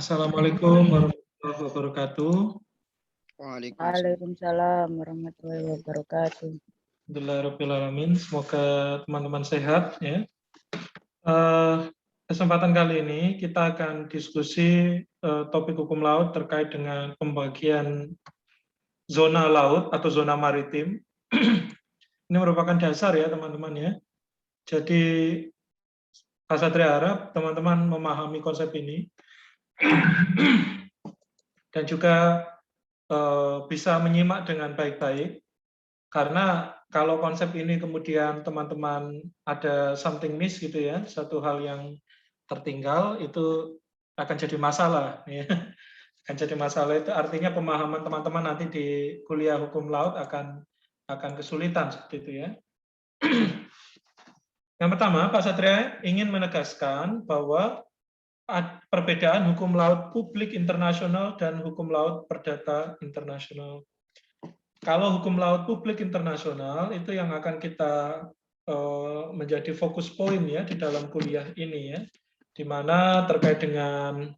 Assalamualaikum warahmatullahi wabarakatuh. Waalaikumsalam. Waalaikumsalam warahmatullahi wabarakatuh. Alhamdulillahirrahmanirrahim. Semoga teman-teman sehat ya. Kesempatan kali ini kita akan diskusi topik hukum laut terkait dengan pembagian zona laut atau zona maritim. Ini merupakan dasar ya teman-teman ya. Jadi Pak Satria harap teman-teman memahami konsep ini dan juga bisa menyimak dengan baik-baik. Karena kalau konsep ini kemudian teman-teman ada something miss gitu ya, satu hal yang tertinggal, itu akan jadi masalah. Ya. Akan jadi masalah itu artinya pemahaman teman-teman nanti di kuliah hukum laut akan kesulitan seperti itu ya. Yang pertama, Pak Satria ingin menegaskan bahwa perbedaan hukum laut publik internasional dan hukum laut perdata internasional. Kalau hukum laut publik internasional itu yang akan kita menjadi fokus poin ya di dalam kuliah ini ya, di mana terkait dengan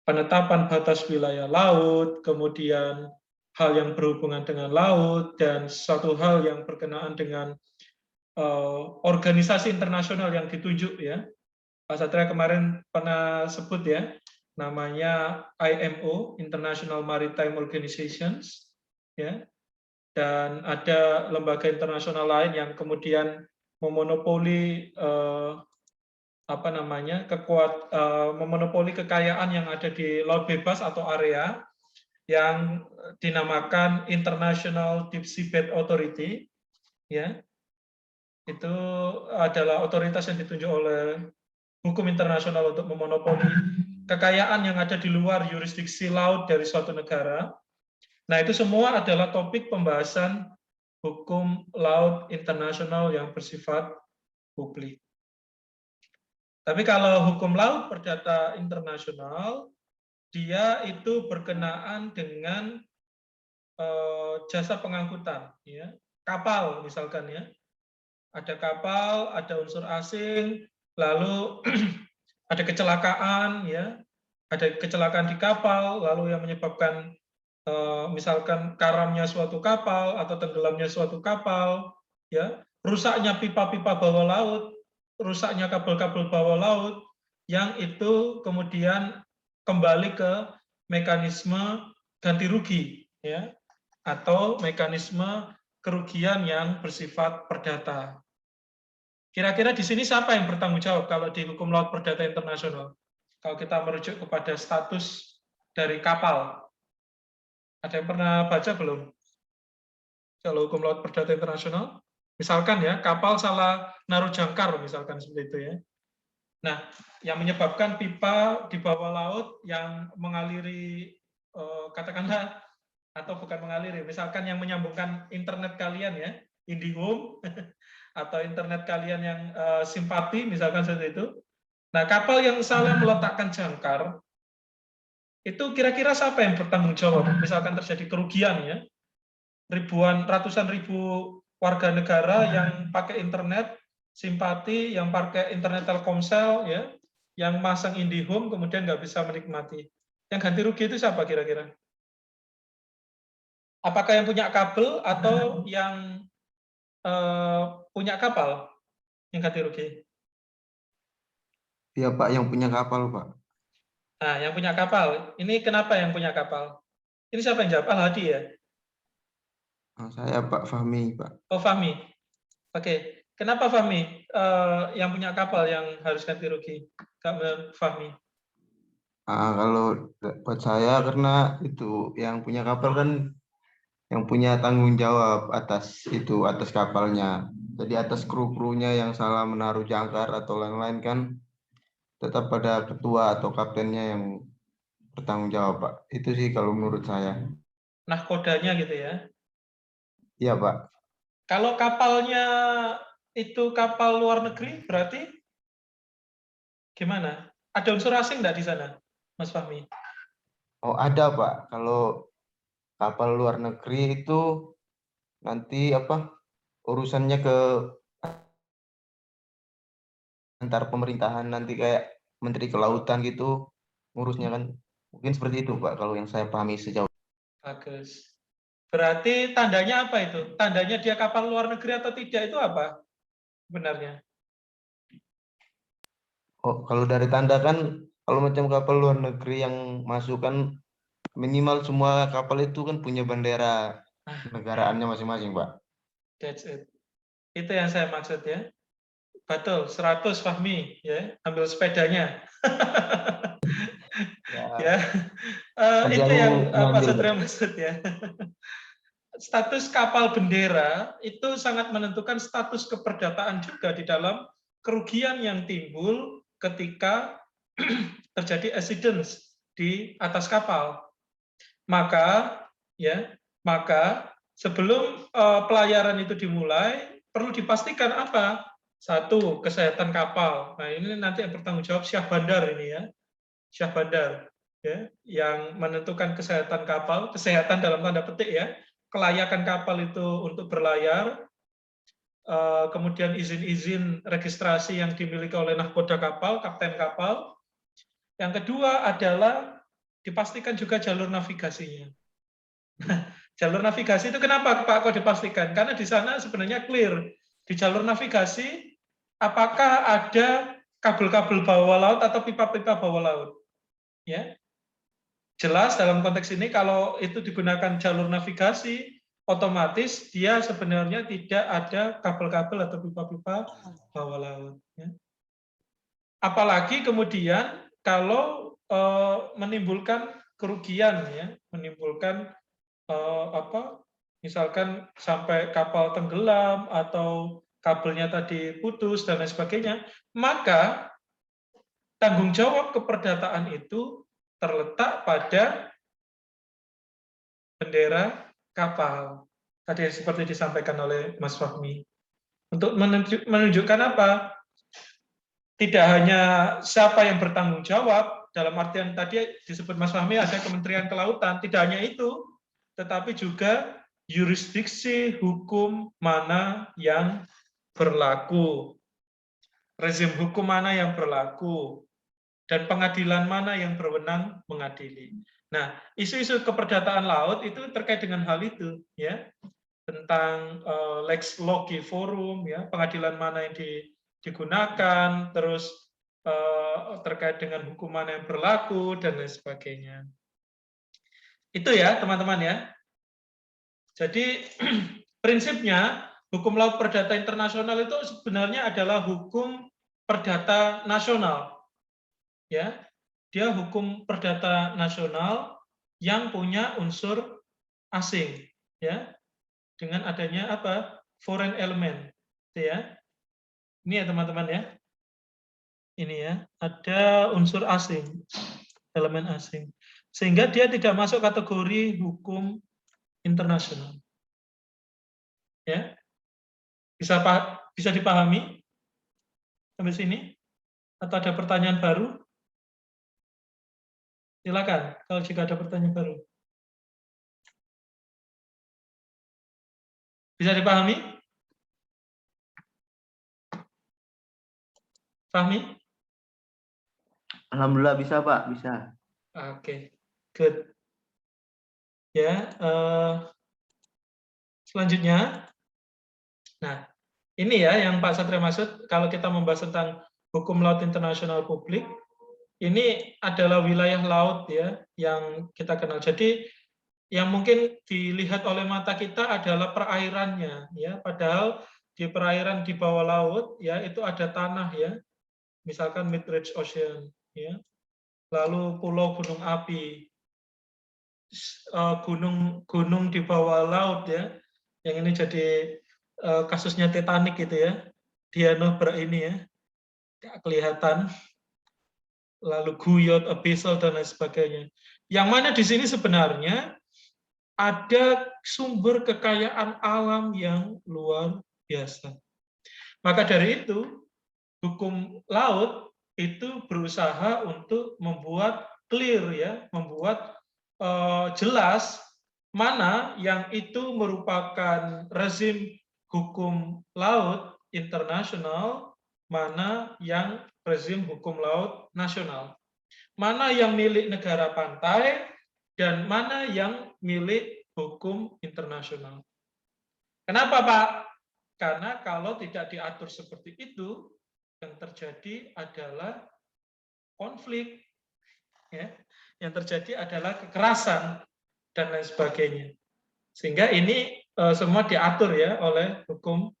penetapan batas wilayah laut, kemudian hal yang berhubungan dengan laut, dan satu hal yang berkenaan dengan organisasi internasional yang ditunjuk ya. Pak Satria kemarin pernah sebut ya, namanya IMO, International Maritime Organizations, ya. Dan ada lembaga internasional lain yang kemudian memonopoli memonopoli kekayaan yang ada di laut bebas atau area yang dinamakan International Deep Seabed Authority, ya. Itu adalah otoritas yang ditunjuk oleh hukum internasional untuk memonopoli kekayaan yang ada di luar yurisdiksi laut dari suatu negara. Nah, itu semua adalah topik pembahasan hukum laut internasional yang bersifat publik. Tapi kalau hukum laut perdata internasional, dia itu berkenaan dengan jasa pengangkutan, ya. Kapal misalkan ya. Ada kapal, ada unsur asing, lalu ada kecelakaan, ya. Ada kecelakaan di kapal, lalu yang menyebabkan misalkan karamnya suatu kapal atau tenggelamnya suatu kapal, ya, rusaknya pipa-pipa bawah laut, rusaknya kabel-kabel bawah laut, yang itu kemudian kembali ke mekanisme ganti rugi, ya, atau mekanisme kerugian yang bersifat perdata. Kira-kira di sini siapa yang bertanggung jawab kalau di hukum laut perdata internasional? Kalau kita merujuk kepada status dari kapal. Ada yang pernah baca belum? Kalau hukum laut perdata internasional, misalkan ya, kapal salah naruh jangkar, misalkan seperti itu ya. Nah, yang menyebabkan pipa di bawah laut yang mengaliri, katakanlah, atau bukan mengaliri, misalkan yang menyambungkan internet kalian ya, IndiHome, atau internet kalian yang simpati, misalkan seperti itu. Nah, kapal yang salah meletakkan jangkar, itu kira-kira siapa yang bertanggung jawab? Misalkan terjadi kerugian ya, ratusan ribu warga negara yang pakai internet simpati, yang pakai internet Telkomsel ya, yang masang IndiHome kemudian nggak bisa menikmati. Yang ganti rugi itu siapa kira-kira? Apakah yang punya kabel atau yang punya kapal yang ganti rugi? Iya Pak, yang punya kapal Pak. Nah, yang punya kapal. Ini kenapa yang punya kapal? Ini siapa yang jawab? Al-Hadi ya? Saya Pak Fahmi Pak. Oh, Fahmi. Oke. Kenapa Fahmi yang punya kapal yang harus ganti rugi? Fahmi. Kalau buat saya karena itu yang punya kapal kan yang punya tanggung jawab atas itu, atas kapalnya. Jadi atas kru-krunya yang salah menaruh jangkar atau lain-lain kan tetap pada ketua atau kaptennya yang bertanggung jawab Pak. Itu sih kalau menurut saya. Nahkodanya gitu ya? Iya Pak. Kalau kapalnya itu kapal luar negeri, berarti gimana? Ada unsur asing nggak di sana, Mas Fahmi? Oh ada Pak. Kalau kapal luar negeri itu nanti urusannya ke antar pemerintahan nanti kayak Menteri Kelautan gitu. ngurusnya kan. Mungkin seperti itu Pak kalau yang saya pahami sejauh. Bagus. Berarti tandanya apa itu? Tandanya dia kapal luar negeri atau tidak itu apa sebenarnya? Oh, kalau dari tanda kan kalau macam kapal luar negeri yang masuk kan minimal semua kapal itu kan punya bendera negaraannya masing-masing, Pak. That's it. Itu yang saya maksud ya. Betul, 100 Fahmi ya, ambil sepedanya. Ya. Nanti Itu aku yang Pak ngambil, Pak. Satria maksud ya. Status kapal bendera itu sangat menentukan status keperdataan juga di dalam kerugian yang timbul ketika terjadi accidents di atas kapal. Maka sebelum pelayaran itu dimulai perlu dipastikan apa? Satu, kesehatan kapal. Nah, ini nanti yang bertanggung jawab Syah Bandar ini ya. Syah Bandar ya, yang menentukan kesehatan kapal, kesehatan dalam tanda petik ya, kelayakan kapal itu untuk berlayar, kemudian izin-izin registrasi yang dimiliki oleh nahkoda kapal, kapten kapal. Yang kedua adalah dipastikan juga jalur navigasinya. Jalur navigasi itu kenapa Pak kok dipastikan? Karena di sana sebenarnya clear. Di jalur navigasi, apakah ada kabel-kabel bawah laut atau pipa-pipa bawah laut? Ya, jelas dalam konteks ini kalau itu digunakan jalur navigasi, otomatis dia sebenarnya tidak ada kabel-kabel atau pipa-pipa bawah laut. Ya. Apalagi kemudian kalau menimbulkan kerugian, ya, menimbulkan misalkan sampai kapal tenggelam atau kabelnya tadi putus dan lain sebagainya, maka tanggung jawab keperdataan itu terletak pada bendera kapal. Tadi seperti disampaikan oleh Mas Fahmi. Untuk menunjukkan apa? Tidak hanya siapa yang bertanggung jawab, dalam artian tadi disebut Mas Fahmi ada Kementerian Kelautan, tidak hanya itu, tetapi juga yurisdiksi hukum mana yang berlaku, rezim hukum mana yang berlaku, dan pengadilan mana yang berwenang mengadili. Nah, isu-isu keperdataan laut itu terkait dengan hal itu, ya, tentang Lex Loci Forum, ya, pengadilan mana yang digunakan, terus terkait dengan hukum mana yang berlaku dan lain sebagainya. Itu ya, teman-teman ya. Jadi prinsipnya hukum laut perdata internasional itu sebenarnya adalah hukum perdata nasional. Ya, dia hukum perdata nasional yang punya unsur asing, ya, dengan adanya apa? Foreign element, ya. Ini ya teman-teman ya. Ini ya, ada unsur asing, elemen asing. Sehingga dia tidak masuk kategori hukum internasional. Ya. Bisa dipahami sampai sini? Atau ada pertanyaan baru? Silakan kalau jika ada pertanyaan baru. Bisa dipahami? Fahmi? Alhamdulillah bisa, Pak, bisa. Oke, good. Ya, selanjutnya. Nah, ini ya yang Pak Satria maksud kalau kita membahas tentang hukum laut internasional publik, ini adalah wilayah laut ya yang kita kenal. Jadi yang mungkin dilihat oleh mata kita adalah perairannya ya, padahal di perairan di bawah laut ya itu ada tanah ya. Misalkan mid-range ocean ya. Lalu pulau gunung api, gunung di bawah laut ya. Yang ini jadi kasusnya Titanic gitu ya. Diana ini ya. Nggak kelihatan. Lalu Guyot, Abyssal dan lain sebagainya. Yang mana di sini sebenarnya ada sumber kekayaan alam yang luar biasa. Maka dari itu, hukum laut itu berusaha untuk membuat clear ya, membuat jelas mana yang itu merupakan rezim hukum laut internasional, mana yang rezim hukum laut nasional. Mana yang milik negara pantai dan mana yang milik hukum internasional. Kenapa, Pak? Karena kalau tidak diatur seperti itu, yang terjadi adalah konflik, ya. Yang terjadi adalah kekerasan dan lain sebagainya. Sehingga ini semua diatur ya oleh hukum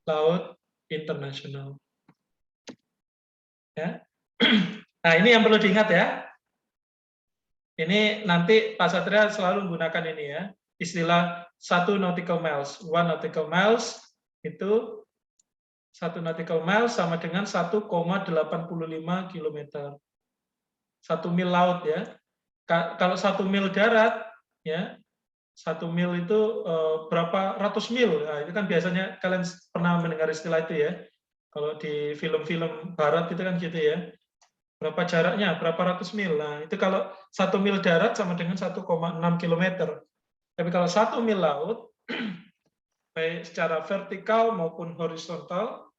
laut internasional. Ya. Nah, ini yang perlu diingat ya. Ini nanti Pak Satria selalu menggunakan ini ya, istilah 1 nautical miles. 1 nautical miles itu 1 nautical miles sama dengan 1,85 km. 1 mil laut ya. Kalau 1 mil darat ya, 1 mil itu berapa ratus mil. Nah, itu kan biasanya kalian pernah mendengar istilah itu ya. Kalau di film-film barat itu kan gitu ya. Berapa jaraknya? Berapa ratus mil. Nah, itu kalau 1 mil darat sama dengan 1,6 km. Tapi kalau 1 mil laut, baik secara vertikal maupun horizontal,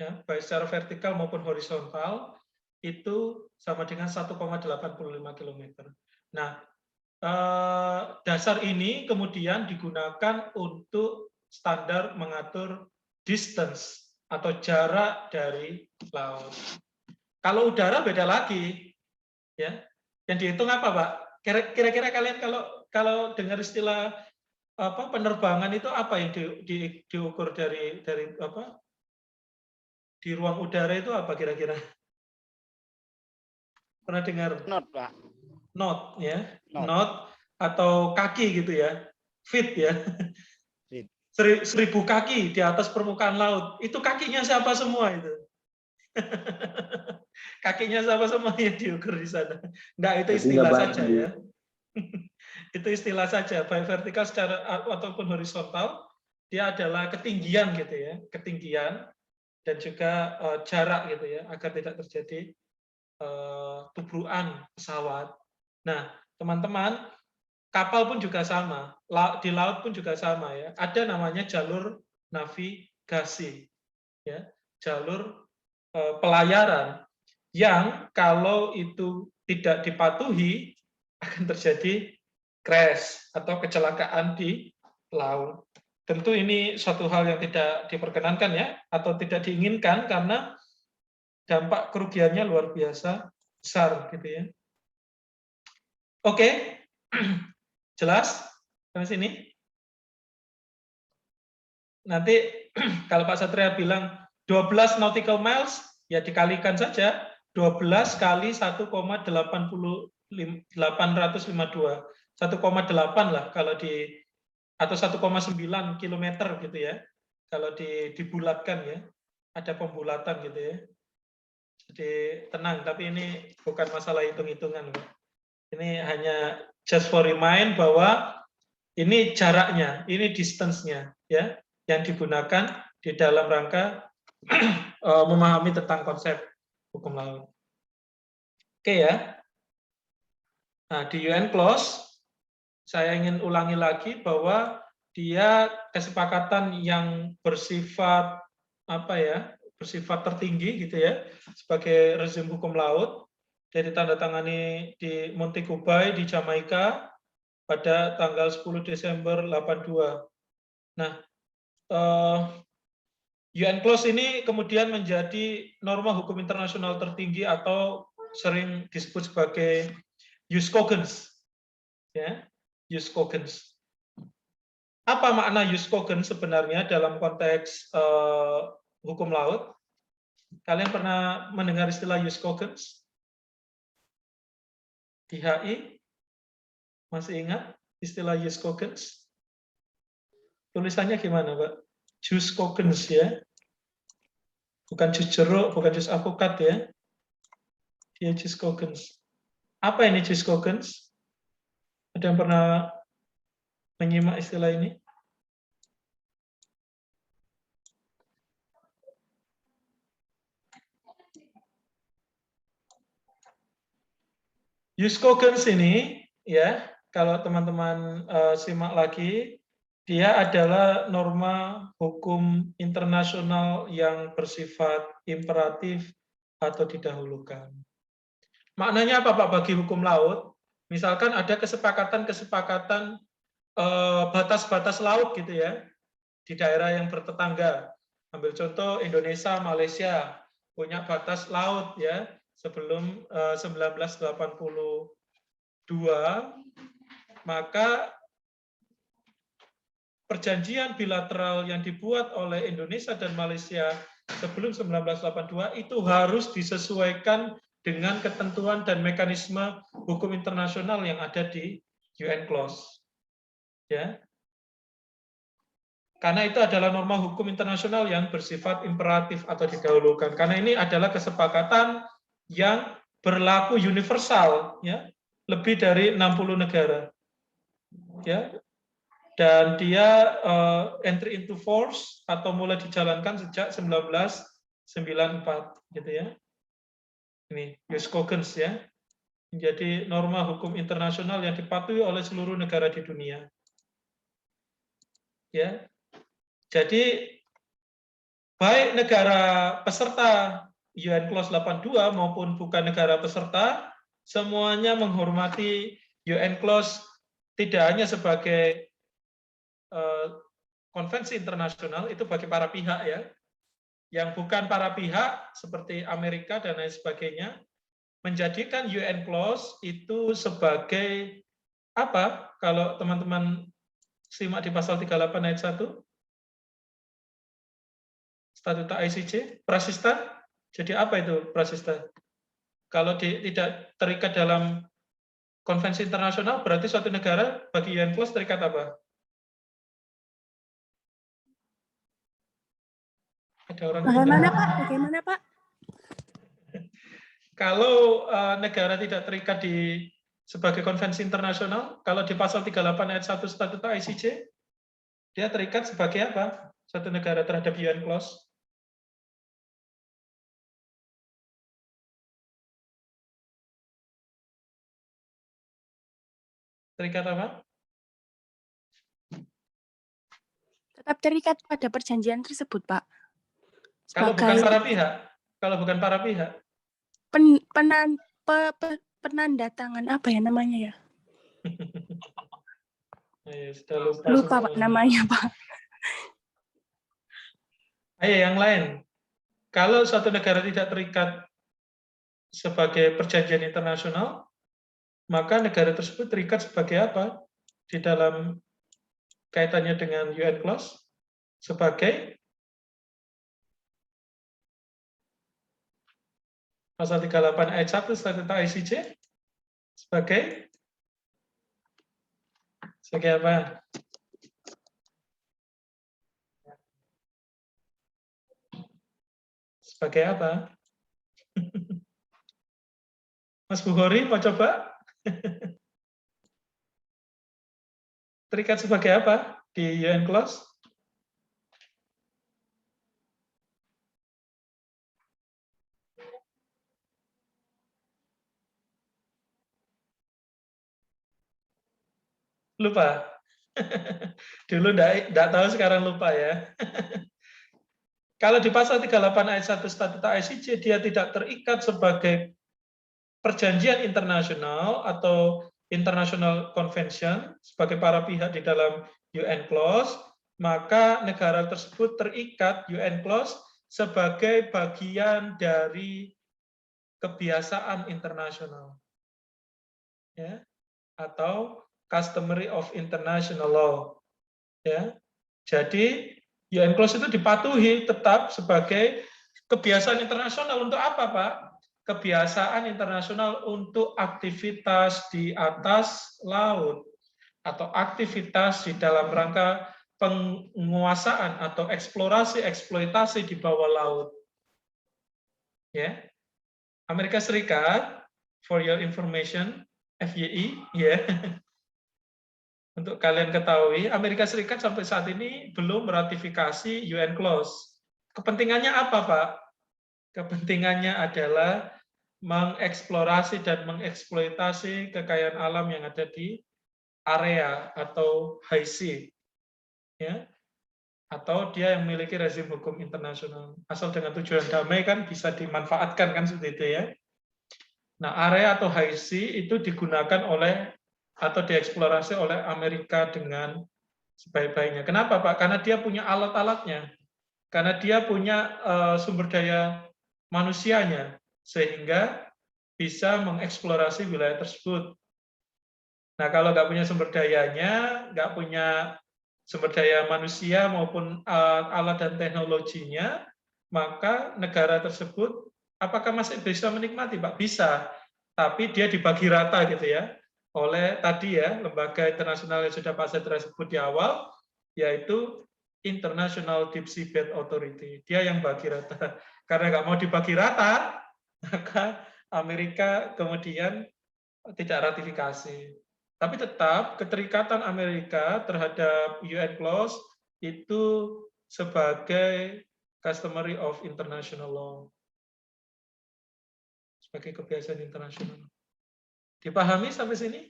ya, baik secara vertikal maupun horizontal, itu sama dengan 1,85 km. Nah, dasar ini kemudian digunakan untuk standar mengatur distance atau jarak dari laut. Kalau udara beda lagi, ya. Yang dihitung apa, Pak? Kira-kira kalian kalau dengar istilah apa penerbangan itu apa yang diukur dari apa? Di ruang udara itu apa kira-kira? Pernah dengar? Not, Pak. Knot ya, Knot. knot atau kaki gitu ya, feet ya. Feet. 1000 kaki di atas permukaan laut. Itu kakinya siapa semua itu? Kakinya siapa semua yang diukur di sana? Enggak, itu istilah saja ya. Itu istilah saja, baik vertikal secara ataupun horizontal, dia adalah ketinggian gitu ya, ketinggian dan juga jarak gitu ya, agar tidak terjadi tubrukan pesawat. Nah, teman-teman, kapal pun juga sama, di laut pun juga sama ya. Ada namanya jalur navigasi, ya, jalur pelayaran yang kalau itu tidak dipatuhi akan terjadi crash atau kecelakaan di laut. Tentu ini suatu hal yang tidak diperkenankan ya, atau tidak diinginkan karena dampak kerugiannya luar biasa besar gitu ya. Oke, jelas sampai sini. Nanti kalau Pak Satria bilang 12 nautical miles, ya dikalikan saja 12 kali 1,852. 1,8 lah kalau di atau 1,9 kilometer gitu ya. Kalau dibulatkan ya, ada pembulatan gitu ya. Jadi tenang, tapi ini bukan masalah hitung-hitungan. Ini hanya just for remind bahwa ini jaraknya, ini distance-nya ya, yang digunakan di dalam rangka memahami tentang konsep hukum laut. Oke ya. Nah, di UN Clause, saya ingin ulangi lagi bahwa dia kesepakatan yang bersifat apa ya, bersifat tertinggi gitu ya, sebagai rezim hukum laut, jadi ditandatangani di Montego Bay di Jamaika pada tanggal 10 Desember 82. Nah, UN Clause ini kemudian menjadi norma hukum internasional tertinggi atau sering disebut sebagai Jus Cogens, ya, Jus Cogens. Apa makna Jus Cogens sebenarnya dalam konteks hukum laut? Kalian pernah mendengar istilah Jus Cogens? Di HI masih ingat istilah Jus Cogens? Tulisannya gimana, Pak? Jus Cogens ya, bukan jus jeruk, bukan jus alpukat ya. Dia Jus Cogens. Apa ini Jus Cogens? Ada yang pernah menyimak istilah ini? Jus Cogens ini, ya, kalau teman-teman simak lagi, dia adalah norma hukum internasional yang bersifat imperatif atau didahulukan. Maknanya apa Pak bagi hukum laut? Misalkan ada kesepakatan-kesepakatan batas-batas laut gitu ya di daerah yang bertetangga. Ambil contoh Indonesia, Malaysia punya batas laut ya sebelum 1982, maka perjanjian bilateral yang dibuat oleh Indonesia dan Malaysia sebelum 1982 itu harus disesuaikan dengan ketentuan dan mekanisme hukum internasional yang ada di UN Clause. Ya. Karena itu adalah norma hukum internasional yang bersifat imperatif atau didahulukan. Karena ini adalah kesepakatan yang berlaku universal, ya, lebih dari 60 negara, ya, dan dia entry into force atau mulai dijalankan sejak 1994, gitu ya. Ini Jus Cogens ya, menjadi norma hukum internasional yang dipatuhi oleh seluruh negara di dunia. Ya. Jadi baik negara peserta UN Clause 82 maupun bukan negara peserta, semuanya menghormati UN Clause tidak hanya sebagai konvensi internasional, itu bagi para pihak ya. Yang bukan para pihak seperti Amerika dan lain sebagainya, menjadikan UN Clause itu sebagai apa? Kalau teman-teman simak di pasal 38 ayat 1, Statuta ICJ, prasista. Jadi apa itu prasista? Kalau tidak terikat dalam konvensi internasional, berarti suatu negara bagi UN Clause terikat apa? Ada orang Bagaimana Pak? Bagaimana Pak? Kalau negara tidak terikat di sebagai konvensi internasional, kalau di pasal 38 ayat 1 Statuta ICJ, dia terikat sebagai apa? Suatu negara terhadap UN Clause. Terikat apa? Tetap terikat pada perjanjian tersebut, Pak. Kalau bukan para pihak, kalau bukan para pihak. Penandatangan apa ya namanya ya? Sudah Lupa Pak namanya Pak. Ayo yang lain. Kalau suatu negara tidak terikat sebagai perjanjian internasional, maka negara tersebut terikat sebagai apa? Di dalam kaitannya dengan UN Clause? Sebagai pasal 38 ayat 1 Statuta ICJ? Sebagai apa? Sebagai apa? Mas Bukhari mau coba? Terikat sebagai apa di UN Clause? Lupa. Dulu enggak tahu, sekarang lupa ya. Kalau di pasal 38 ayat 1 Statuta ICJ, dia tidak terikat sebagai perjanjian internasional atau international convention sebagai para pihak di dalam UN Clause, maka negara tersebut terikat UN Clause sebagai bagian dari kebiasaan internasional, ya, atau customary of international law, ya. Jadi UN Clause itu dipatuhi tetap sebagai kebiasaan internasional. Untuk apa, Pak? Kebiasaan internasional untuk aktivitas di atas laut atau aktivitas di dalam rangka penguasaan atau eksplorasi eksploitasi di bawah laut. Ya. Amerika Serikat, for your information, FYI, ya. Untuk kalian ketahui, Amerika Serikat sampai saat ini belum meratifikasi UN Clause. Kepentingannya apa, Pak? Kepentingannya adalah mengeksplorasi dan mengeksploitasi kekayaan alam yang ada di area atau high sea, ya, atau dia yang memiliki rezim hukum internasional. Asal dengan tujuan damai kan bisa dimanfaatkan kan seperti itu ya. Nah, area atau high sea itu digunakan oleh atau dieksplorasi oleh Amerika dengan sebaik-baiknya. Kenapa, Pak? Karena dia punya alat-alatnya. Karena dia punya sumber daya manusianya, sehingga bisa mengeksplorasi wilayah tersebut. Nah, kalau nggak punya sumber dayanya, nggak punya sumber daya manusia maupun alat dan teknologinya, maka negara tersebut apakah masih bisa menikmati, Pak? Bisa, tapi dia dibagi rata gitu ya, oleh tadi ya, lembaga internasional yang sudah Pak Sedra sebut di awal, yaitu International Deep Seabed Authority. Dia yang bagi rata. Karena nggak mau dibagi rata, maka Amerika kemudian tidak ratifikasi. Tapi tetap keterikatan Amerika terhadap UN Clause itu sebagai customary of international law. Sebagai kebiasaan internasional. Dipahami sampai sini?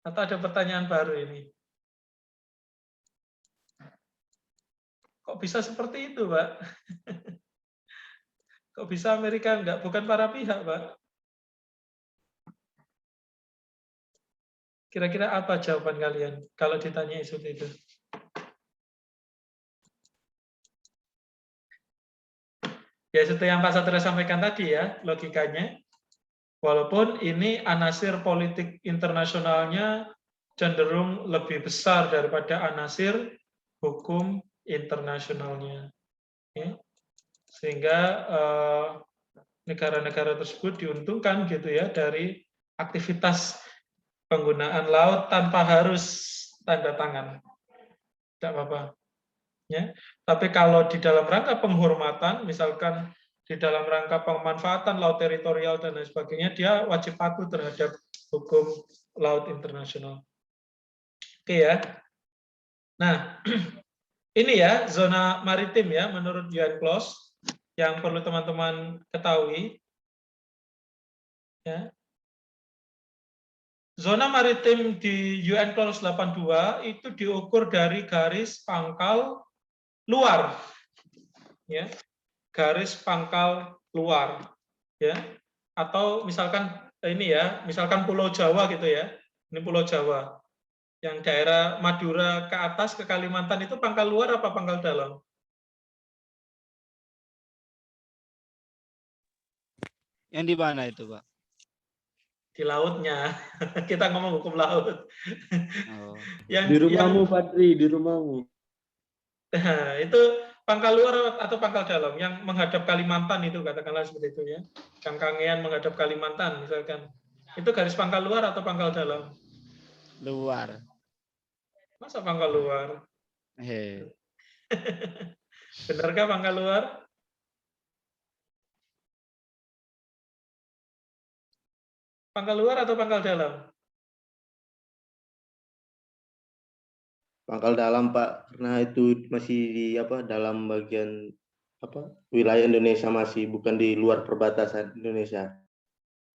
Atau ada pertanyaan baru ini? Kok bisa seperti itu, Pak? Kok bisa Amerika enggak? Bukan para pihak, Pak. Kira-kira apa jawaban kalian kalau ditanya seperti itu? Ya, seperti yang Pak Satria sampaikan tadi ya, logikanya. Walaupun ini anasir politik internasionalnya cenderung lebih besar daripada anasir hukum internasionalnya. Ya. Sehingga negara-negara tersebut diuntungkan gitu ya dari aktivitas penggunaan laut tanpa harus tanda tangan. Tidak apa-apa. Ya. Tapi kalau di dalam rangka penghormatan, misalkan di dalam rangka pemanfaatan laut teritorial dan lain sebagainya, dia wajib patuh terhadap hukum laut internasional. Oke ya. Nah, ini ya zona maritim ya menurut UN Clause yang perlu teman-teman ketahui. Ya. Zona maritim di UN Clause 82 itu diukur dari garis pangkal luar. Ya. Garis pangkal luar, ya, atau misalkan ini ya, misalkan Pulau Jawa gitu ya, ini Pulau Jawa, yang daerah Madura ke atas ke Kalimantan itu pangkal luar apa pangkal dalam? Yang di mana itu, Pak? Di lautnya, kita ngomong hukum laut. Oh. Di rumahmu, Patri, di rumahmu. Nah, itu pangkal luar atau pangkal dalam yang menghadap Kalimantan itu katakanlah seperti itu ya. Yang Kangean menghadap Kalimantan misalkan. Itu garis pangkal luar atau pangkal dalam? Luar. Masa pangkal luar? Benarkah pangkal luar? Pangkal luar atau pangkal dalam? Pangkal dalam, Pak, karena itu masih di dalam bagian wilayah Indonesia, masih bukan di luar perbatasan Indonesia.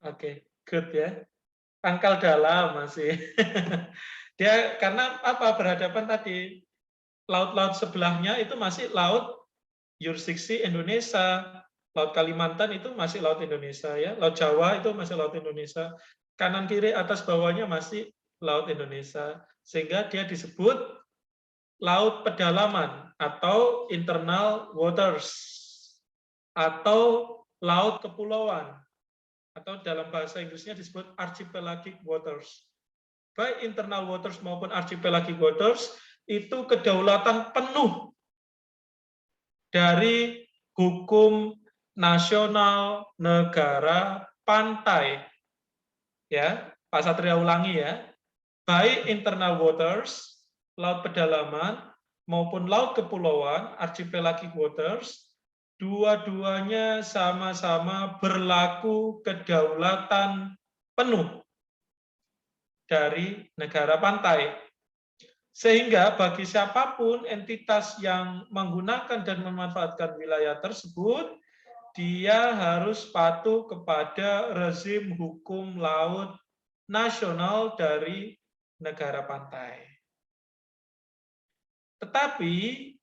Oke, good ya. Pangkal dalam masih. Dia karena apa berhadapan tadi laut-laut sebelahnya itu masih laut yurisdiksi Indonesia. Laut Kalimantan itu masih laut Indonesia ya. Laut Jawa itu masih laut Indonesia. Kanan kiri atas bawahnya masih laut Indonesia. Sehingga dia disebut laut pedalaman atau internal waters atau laut kepulauan atau dalam bahasa Inggrisnya disebut archipelagic waters. Baik internal waters maupun archipelagic waters itu kedaulatan penuh dari hukum nasional negara pantai. Ya, Pak Satria ulangi ya. Baik internal waters, laut pedalaman, maupun laut kepulauan, archipelagic waters, dua-duanya sama-sama berlaku kedaulatan penuh dari negara pantai. Sehingga bagi siapapun entitas yang menggunakan dan memanfaatkan wilayah tersebut, dia harus patuh kepada rezim hukum laut nasional dari negara pantai. Tetapi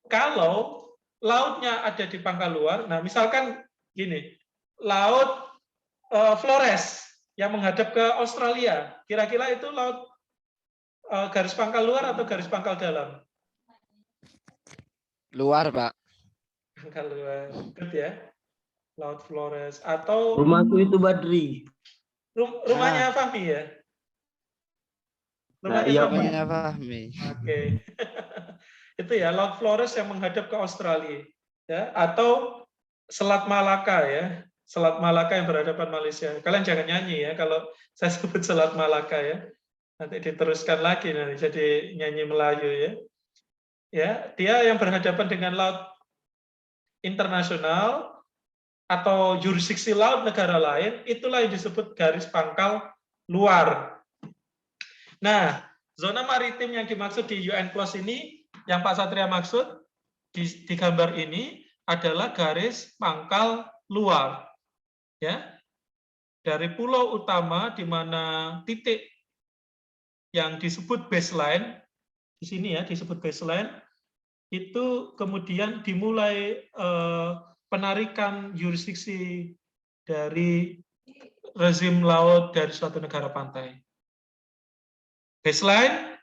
kalau lautnya ada di pangkal luar. Nah, misalkan gini, laut Flores yang menghadap ke Australia, kira-kira itu laut garis pangkal luar atau garis pangkal dalam? Luar, Pak. Pangkal luar, good ya. Laut Flores atau Rumahku itu Badri. rumahnya Fahmi ya? Nah, Rumahnya iya, Fahmi. Namanya Fahmi. Oke. Itu ya, Laut Flores yang menghadap ke Australia, ya, atau Selat Malaka ya, Selat Malaka yang berhadapan Malaysia. Kalian jangan nyanyi ya kalau saya sebut Selat Malaka ya. Nanti diteruskan lagi nanti jadi nyanyi Melayu ya. Ya, dia yang berhadapan dengan laut internasional atau jurisdiksi laut negara lain, itulah yang disebut garis pangkal luar. Nah, zona maritim yang dimaksud di UNCLOS ini, yang Pak Satria maksud di gambar ini adalah garis pangkal luar. Ya, dari pulau utama di mana titik yang disebut baseline, di sini ya disebut baseline, itu kemudian dimulai penarikan jurisdiksi dari rezim laut dari suatu negara pantai. Baseline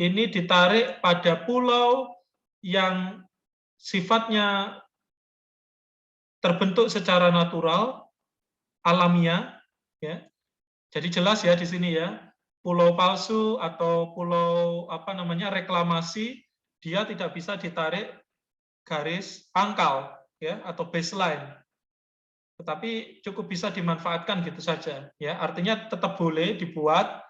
ini ditarik pada pulau yang sifatnya terbentuk secara natural, alamiah, ya. Jadi jelas ya di sini ya, pulau palsu atau pulau reklamasi, dia tidak bisa ditarik garis pangkal ya atau baseline. Tetapi cukup bisa dimanfaatkan gitu saja ya. Artinya tetap boleh dibuat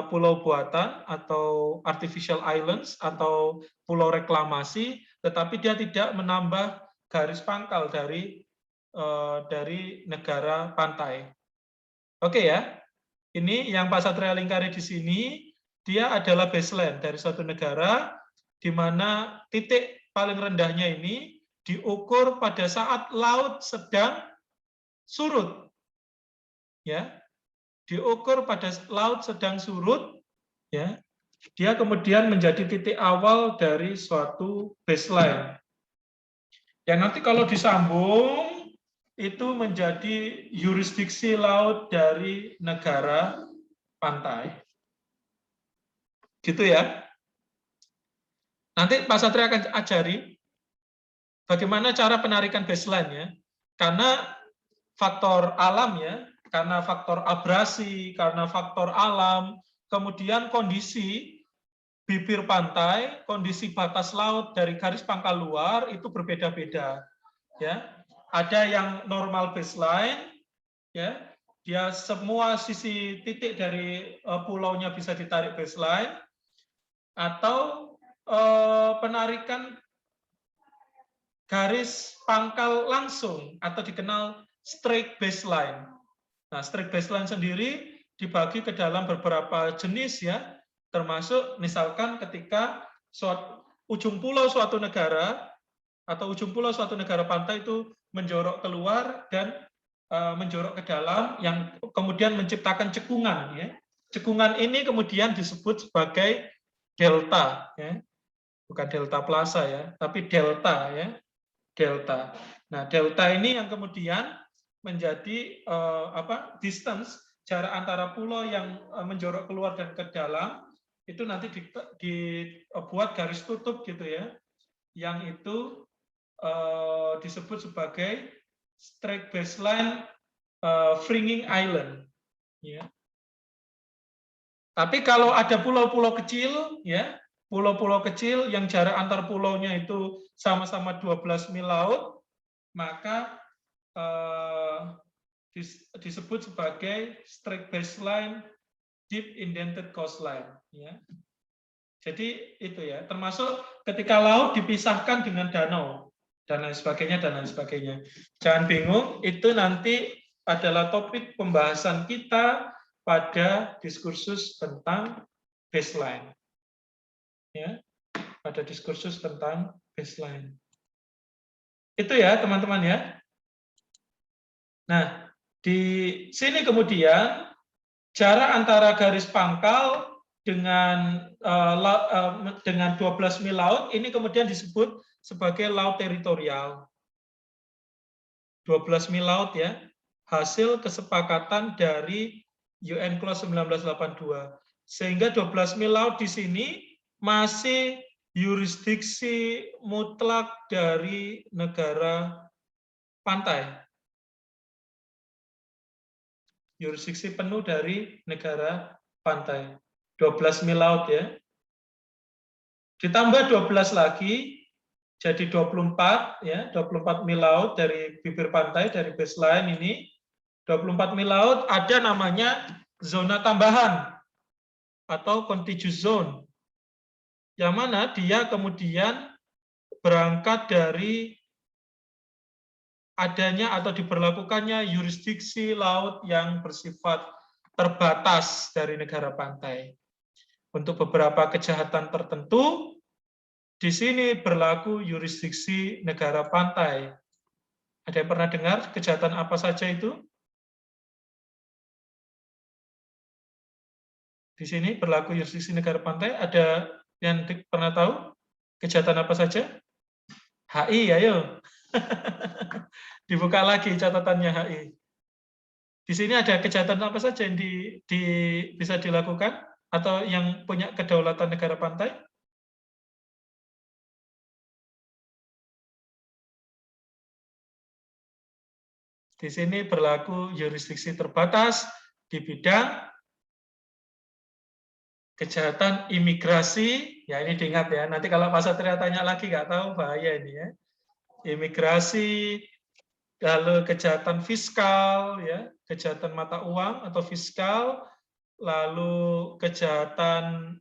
pulau buatan atau artificial islands atau pulau reklamasi, tetapi dia tidak menambah garis pangkal dari negara pantai. Oke ya, ini yang Pak Satria lingkari di sini, dia adalah baseline dari suatu negara, di mana titik paling rendahnya ini diukur pada saat laut sedang surut, ya. Diukur pada laut sedang surut, ya, dia kemudian menjadi titik awal dari suatu baseline. Yang nanti kalau disambung, itu menjadi yurisdiksi laut dari negara pantai. Gitu ya. Nanti Pak Satria akan ajari bagaimana cara penarikan baseline ya. Karena faktor alam ya, karena faktor abrasi, karena faktor alam, kemudian kondisi bibir pantai, kondisi batas laut dari garis pangkal luar itu berbeda-beda. Ya, ada yang normal baseline, ya, dia semua sisi titik dari pulaunya bisa ditarik baseline, atau penarikan garis pangkal langsung atau dikenal straight baseline. Nah, straight baseline sendiri dibagi ke dalam beberapa jenis ya, termasuk misalkan ketika ujung pulau suatu negara atau ujung pulau suatu negara pantai itu menjorok keluar dan menjorok ke dalam yang kemudian menciptakan cekungan ya. Cekungan ini kemudian disebut sebagai delta ya. Bukan delta plaza ya, tapi delta ya. Delta. Nah, delta ini yang kemudian menjadi distance, jarak antara pulau yang menjorok keluar dan ke dalam, itu nanti dibuat garis tutup gitu ya, yang itu disebut sebagai straight baseline fringing island. Ya. Tapi kalau ada pulau-pulau kecil, ya, pulau-pulau kecil yang jarak antar pulaunya itu sama-sama 12 mil laut, maka disebut sebagai straight baseline deep indented coastline. Ya. Jadi itu ya, termasuk ketika laut dipisahkan dengan danau dan lain sebagainya dan lain sebagainya. Jangan bingung, itu nanti adalah topik pembahasan kita pada diskursus tentang baseline. Ya, pada diskursus tentang baseline. Itu ya, teman-teman ya. Nah, di sini kemudian jarak antara garis pangkal dengan 12 mil laut, ini kemudian disebut sebagai laut teritorial. 12 mil laut ya, hasil kesepakatan dari UN Clause 1982. Sehingga 12 mil laut di sini masih yurisdiksi mutlak dari negara pantai. Yurisdiksi penuh dari negara pantai. 12 mil laut ya. Ditambah 12 lagi, jadi 24 ya, 24 mil laut dari bibir pantai, dari baseline ini. 24 mil laut ada namanya zona tambahan atau contiguous zone. Yang mana dia kemudian berangkat dari adanya atau diberlakukannya yurisdiksi laut yang bersifat terbatas dari negara pantai. Untuk beberapa kejahatan tertentu, di sini berlaku yurisdiksi negara pantai. Ada yang pernah dengar kejahatan apa saja itu? Di sini berlaku yurisdiksi negara pantai. Ada yang pernah tahu kejahatan apa saja? HI, ayo. Dibuka lagi catatannya HI. Di sini ada kejahatan apa saja yang bisa dilakukan atau yang punya kedaulatan negara pantai? Di sini berlaku yurisdiksi terbatas di bidang kejahatan imigrasi. Ya ini diingat ya. Nanti kalau Pak Satria tanya lagi nggak tahu bahaya ini ya. Imigrasi, lalu kejahatan fiskal, ya, kejahatan mata uang atau fiskal, lalu kejahatan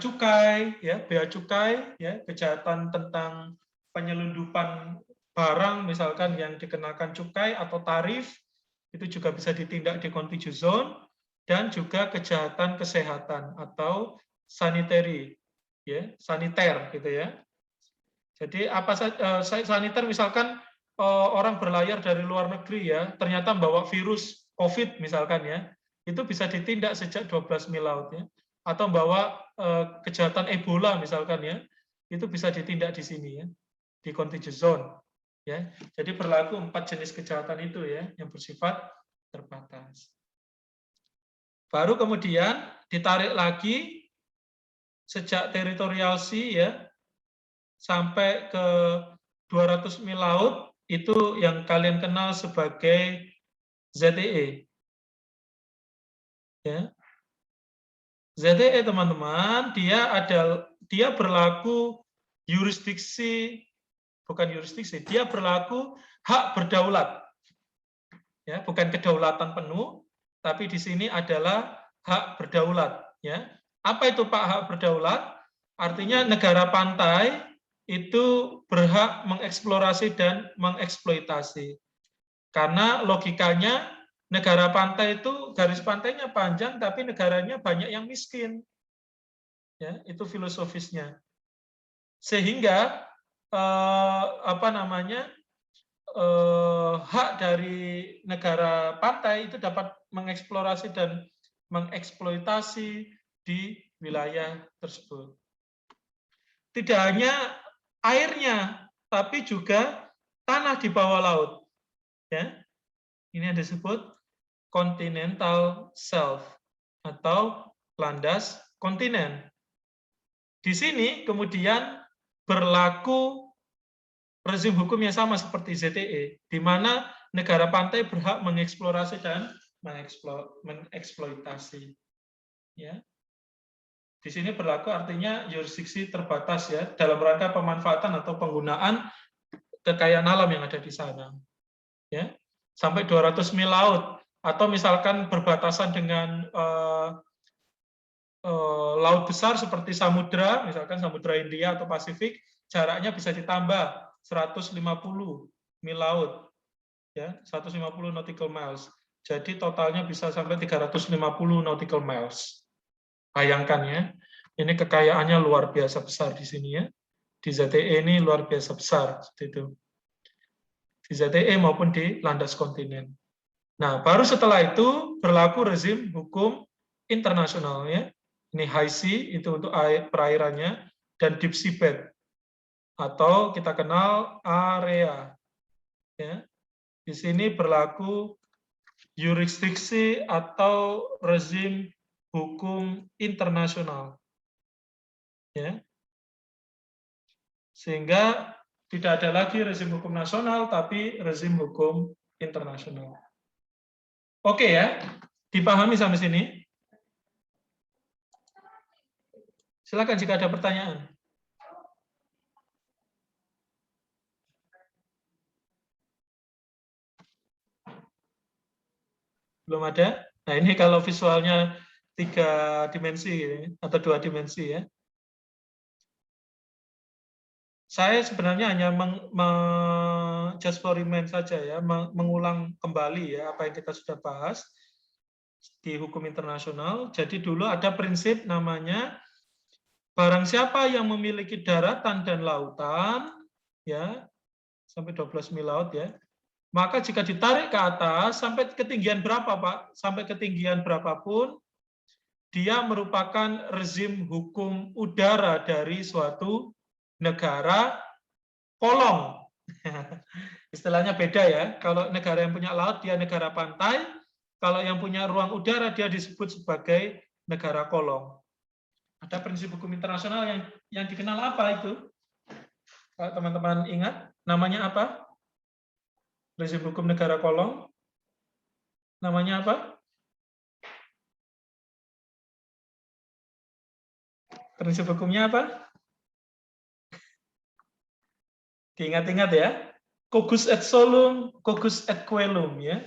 cukai, ya, bea cukai, ya, kejahatan tentang penyelundupan barang, misalkan yang dikenakan cukai atau tarif, itu juga bisa ditindak di contiguous zone, dan juga kejahatan kesehatan atau sanitary, ya, saniter, gitu ya. Jadi apa saja saniter misalkan orang berlayar dari luar negeri ya, ternyata membawa virus COVID misalkan ya, itu bisa ditindak sejak 12 mil laut ya. Atau membawa kejahatan Ebola misalkan ya, itu bisa ditindak di sini ya, di contiguous zone ya. Jadi berlaku 4 jenis kejahatan itu ya, yang bersifat terbatas. Baru kemudian ditarik lagi sejak teritorial sea ya, sampai ke 200 mil laut, itu yang kalian kenal sebagai ZTE. Ya. ZTE teman-teman, dia berlaku yurisdiksi, bukan yurisdiksi, dia berlaku hak berdaulat. Ya, bukan kedaulatan penuh, tapi di sini adalah hak berdaulat. Ya. Apa itu Pak hak berdaulat? Artinya negara pantai itu berhak mengeksplorasi dan mengeksploitasi. Karena logikanya negara pantai itu garis pantainya panjang tapi negaranya banyak yang miskin. Ya, itu filosofisnya. Sehingga hak dari negara pantai itu dapat mengeksplorasi dan mengeksploitasi di wilayah tersebut. Tidak hanya airnya, tapi juga tanah di bawah laut. Ya. Ini yang disebut continental shelf atau landas kontinen. Di sini kemudian berlaku rezim hukum yang sama seperti ZTE, di mana negara pantai berhak mengeksplorasi dan mengeksploitasi. Ya. Di sini berlaku artinya yurisdiksi terbatas ya, dalam rangka pemanfaatan atau penggunaan kekayaan alam yang ada di sana. Ya. Sampai 200 mil laut, atau misalkan berbatasan dengan laut besar seperti samudra, misalkan samudra India atau Pasifik, jaraknya bisa ditambah 150 mil laut. Ya, 150 nautical miles. Jadi totalnya bisa sampai 350 nautical miles. Bayangkan ya, ini kekayaannya luar biasa besar di sini ya. Di ZTE ini luar biasa besar seperti itu. Di ZTE maupun di landas kontinen. Nah, baru setelah itu berlaku rezim hukum internasional ya. Ini high sea itu untuk perairannya, dan deep seabed atau kita kenal area. Ya. Di sini berlaku yurisdiksi atau rezim hukum internasional. Ya. Sehingga tidak ada lagi rezim hukum nasional, tapi rezim hukum internasional. Oke ya, dipahami sampai sini? Silakan jika ada pertanyaan. Belum ada? Nah ini kalau visualnya 3 dimensi atau 2 dimensi ya. Saya sebenarnya hanya just for remind saja ya, mengulang kembali ya apa yang kita sudah bahas di hukum internasional. Jadi dulu ada prinsip namanya barang siapa yang memiliki daratan dan lautan ya sampai 12 mil laut ya, maka jika ditarik ke atas sampai ketinggian berapa Pak? Sampai ketinggian berapapun, dia merupakan rezim hukum udara dari suatu negara kolong. Istilahnya beda ya. Kalau negara yang punya laut, dia negara pantai. Kalau yang punya ruang udara, dia disebut sebagai negara kolong. Ada prinsip hukum internasional yang dikenal apa itu? Kalau teman-teman ingat, namanya apa? Prinsip hukum negara kolong. Namanya apa? Prinsip hukumnya apa? Diingat-ingat ya. Cogus et solum, cogus et coelum ya.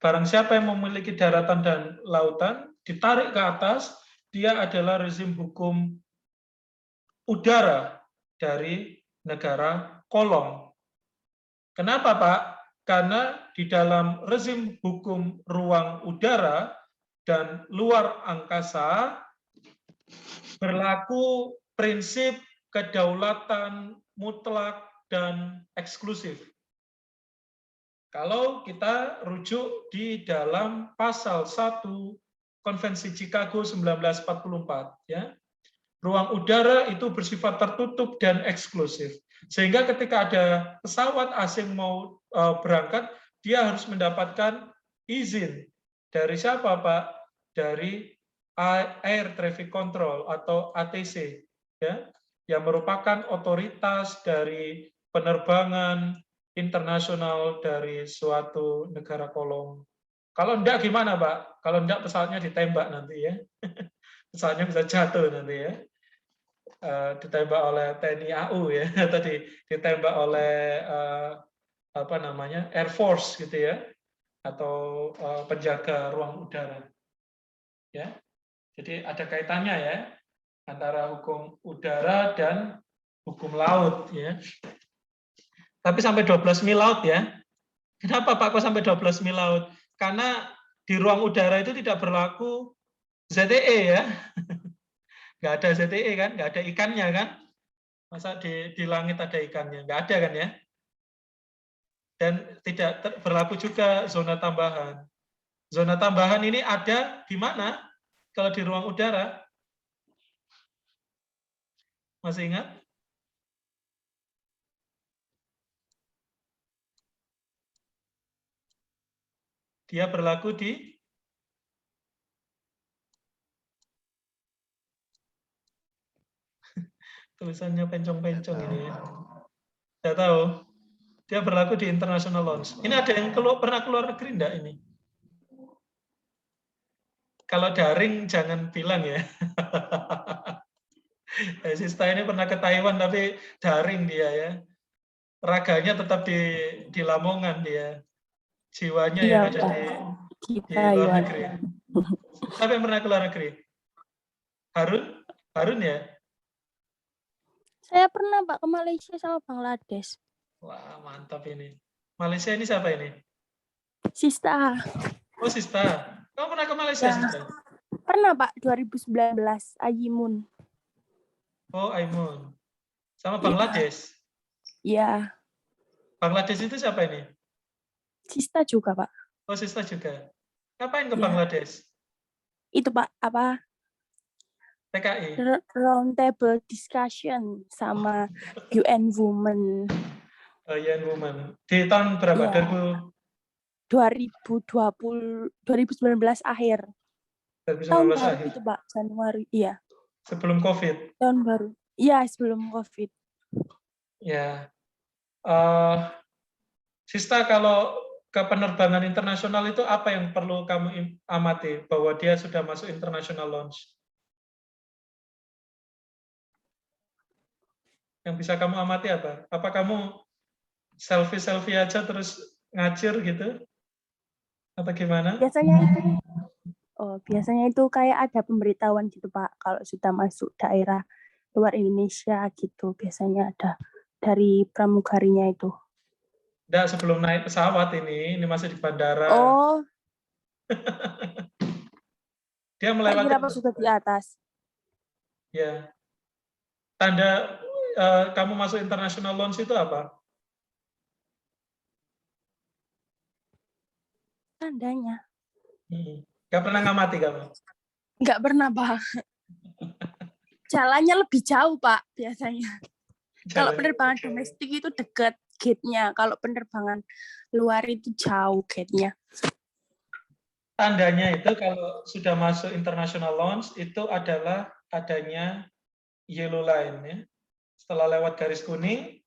Barang siapa yang memiliki daratan dan lautan, ditarik ke atas, dia adalah rezim hukum udara dari negara kolong. Kenapa, Pak? Karena di dalam rezim hukum ruang udara dan luar angkasa berlaku prinsip kedaulatan mutlak dan eksklusif. Kalau kita rujuk di dalam pasal 1 Konvensi Chicago 1944, ya, ruang udara itu bersifat tertutup dan eksklusif. Sehingga ketika ada pesawat asing mau berangkat, dia harus mendapatkan izin dari siapa, Pak? Dari Air Traffic Control atau ATC, ya, yang merupakan otoritas dari penerbangan internasional dari suatu negara kolong. Kalau enggak gimana, Pak? Kalau enggak pesawatnya ditembak nanti ya. Pesawatnya bisa jatuh nanti ya. Ditembak oleh TNI AU ya, tadi ditembak oleh apa namanya Air Force gitu ya, atau penjaga ruang udara. Ya, jadi ada kaitannya ya antara hukum udara dan hukum laut ya. Tapi sampai 12 mil laut ya. Kenapa Pak kok sampai 12 mil laut? Karena di ruang udara itu tidak berlaku ZTE ya. Nggak ada ZTE kan, nggak ada ikannya kan. Masa di langit ada ikannya? Nggak ada kan ya. Dan tidak berlaku juga zona tambahan. Zona tambahan ini ada di mana? Kalau di ruang udara? Masih ingat? Dia berlaku di tulisannya pencong-pencong ini ya. Tidak tahu. Dia berlaku di international laws. Ini ada yang pernah keluar negeri enggak ini? Kalau daring jangan bilang ya. Sista ini pernah ke Taiwan tapi daring dia ya. Raganya tetap di Lamongan dia. Jiwanya yang ada di luar negeri. Siapa yang pernah ke luar negeri? Harun? Harun ya? Saya pernah Pak ke Malaysia sama Bangladesh. Wah, mantap ini. Malaysia ini siapa ini? Sista. Oh, Sista. Kamu pernah ke Malaysia, Ya. Sista? Pernah Pak, 2019, Ayimun. Oh, Aimun. Sama Bangladesh? Ya, Bangladesh itu siapa ini? Sista juga Pak. Oh, Sista juga. Ngapain ke Ya. Bangladesh? itu Pak, apa TKI. round table discussion sama UN Women Young Woman. Di tahun berapa? Iya. 2019 akhir. 2019 Tahun baru akhir. itu Pak, Januari. Iya, Sebelum COVID. tahun baru. Iya, sebelum COVID. Ya. Sista, kalau ke penerbangan internasional itu apa yang perlu kamu amati bahwa dia sudah masuk international launch? Yang bisa kamu amati apa? Apa kamu selfie aja terus ngacir gitu? Atau gimana? Biasanya itu kayak ada pemberitahuan gitu Pak, kalau sudah masuk daerah luar Indonesia gitu. Biasanya ada dari pramugarinya itu. Enggak, sebelum naik pesawat ini masih di bandara. Oh, Dia saya melewati. kira pas sudah di atas. Ya. Tanda kamu masuk international launch itu apa? Tandanya. Nggak pernah ngamati kamu? Nggak pernah Pak. Jalannya lebih jauh Pak biasanya. Kalau penerbangan domestik itu dekat gate-nya. Kalau penerbangan luar itu jauh gate-nya. Tandanya itu kalau sudah masuk international launch itu adalah adanya yellow line ya. Setelah lewat garis kuning,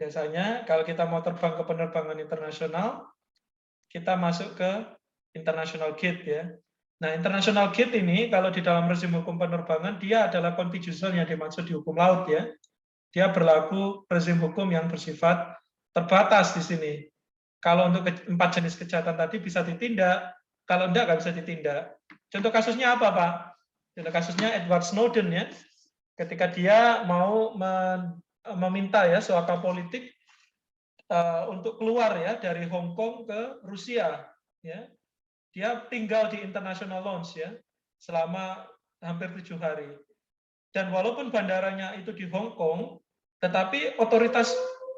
biasanya kalau kita mau terbang ke penerbangan internasional, kita masuk ke international gate ya. Nah, international gate ini kalau di dalam rezim hukum penerbangan dia adalah constitutional yang dimaksud di hukum laut ya. Dia berlaku rezim hukum yang bersifat terbatas di sini. Kalau untuk 4 jenis kejahatan tadi bisa ditindak, kalau enggak nggak bisa ditindak. Contoh kasusnya apa, Pak? Contoh kasusnya Edward Snowden ya. Ketika dia mau meminta ya suaka politik untuk keluar ya dari Hong Kong ke Rusia ya. Dia tinggal di international launch ya selama hampir 7 hari. Dan walaupun bandaranya itu di Hong Kong, tetapi otoritas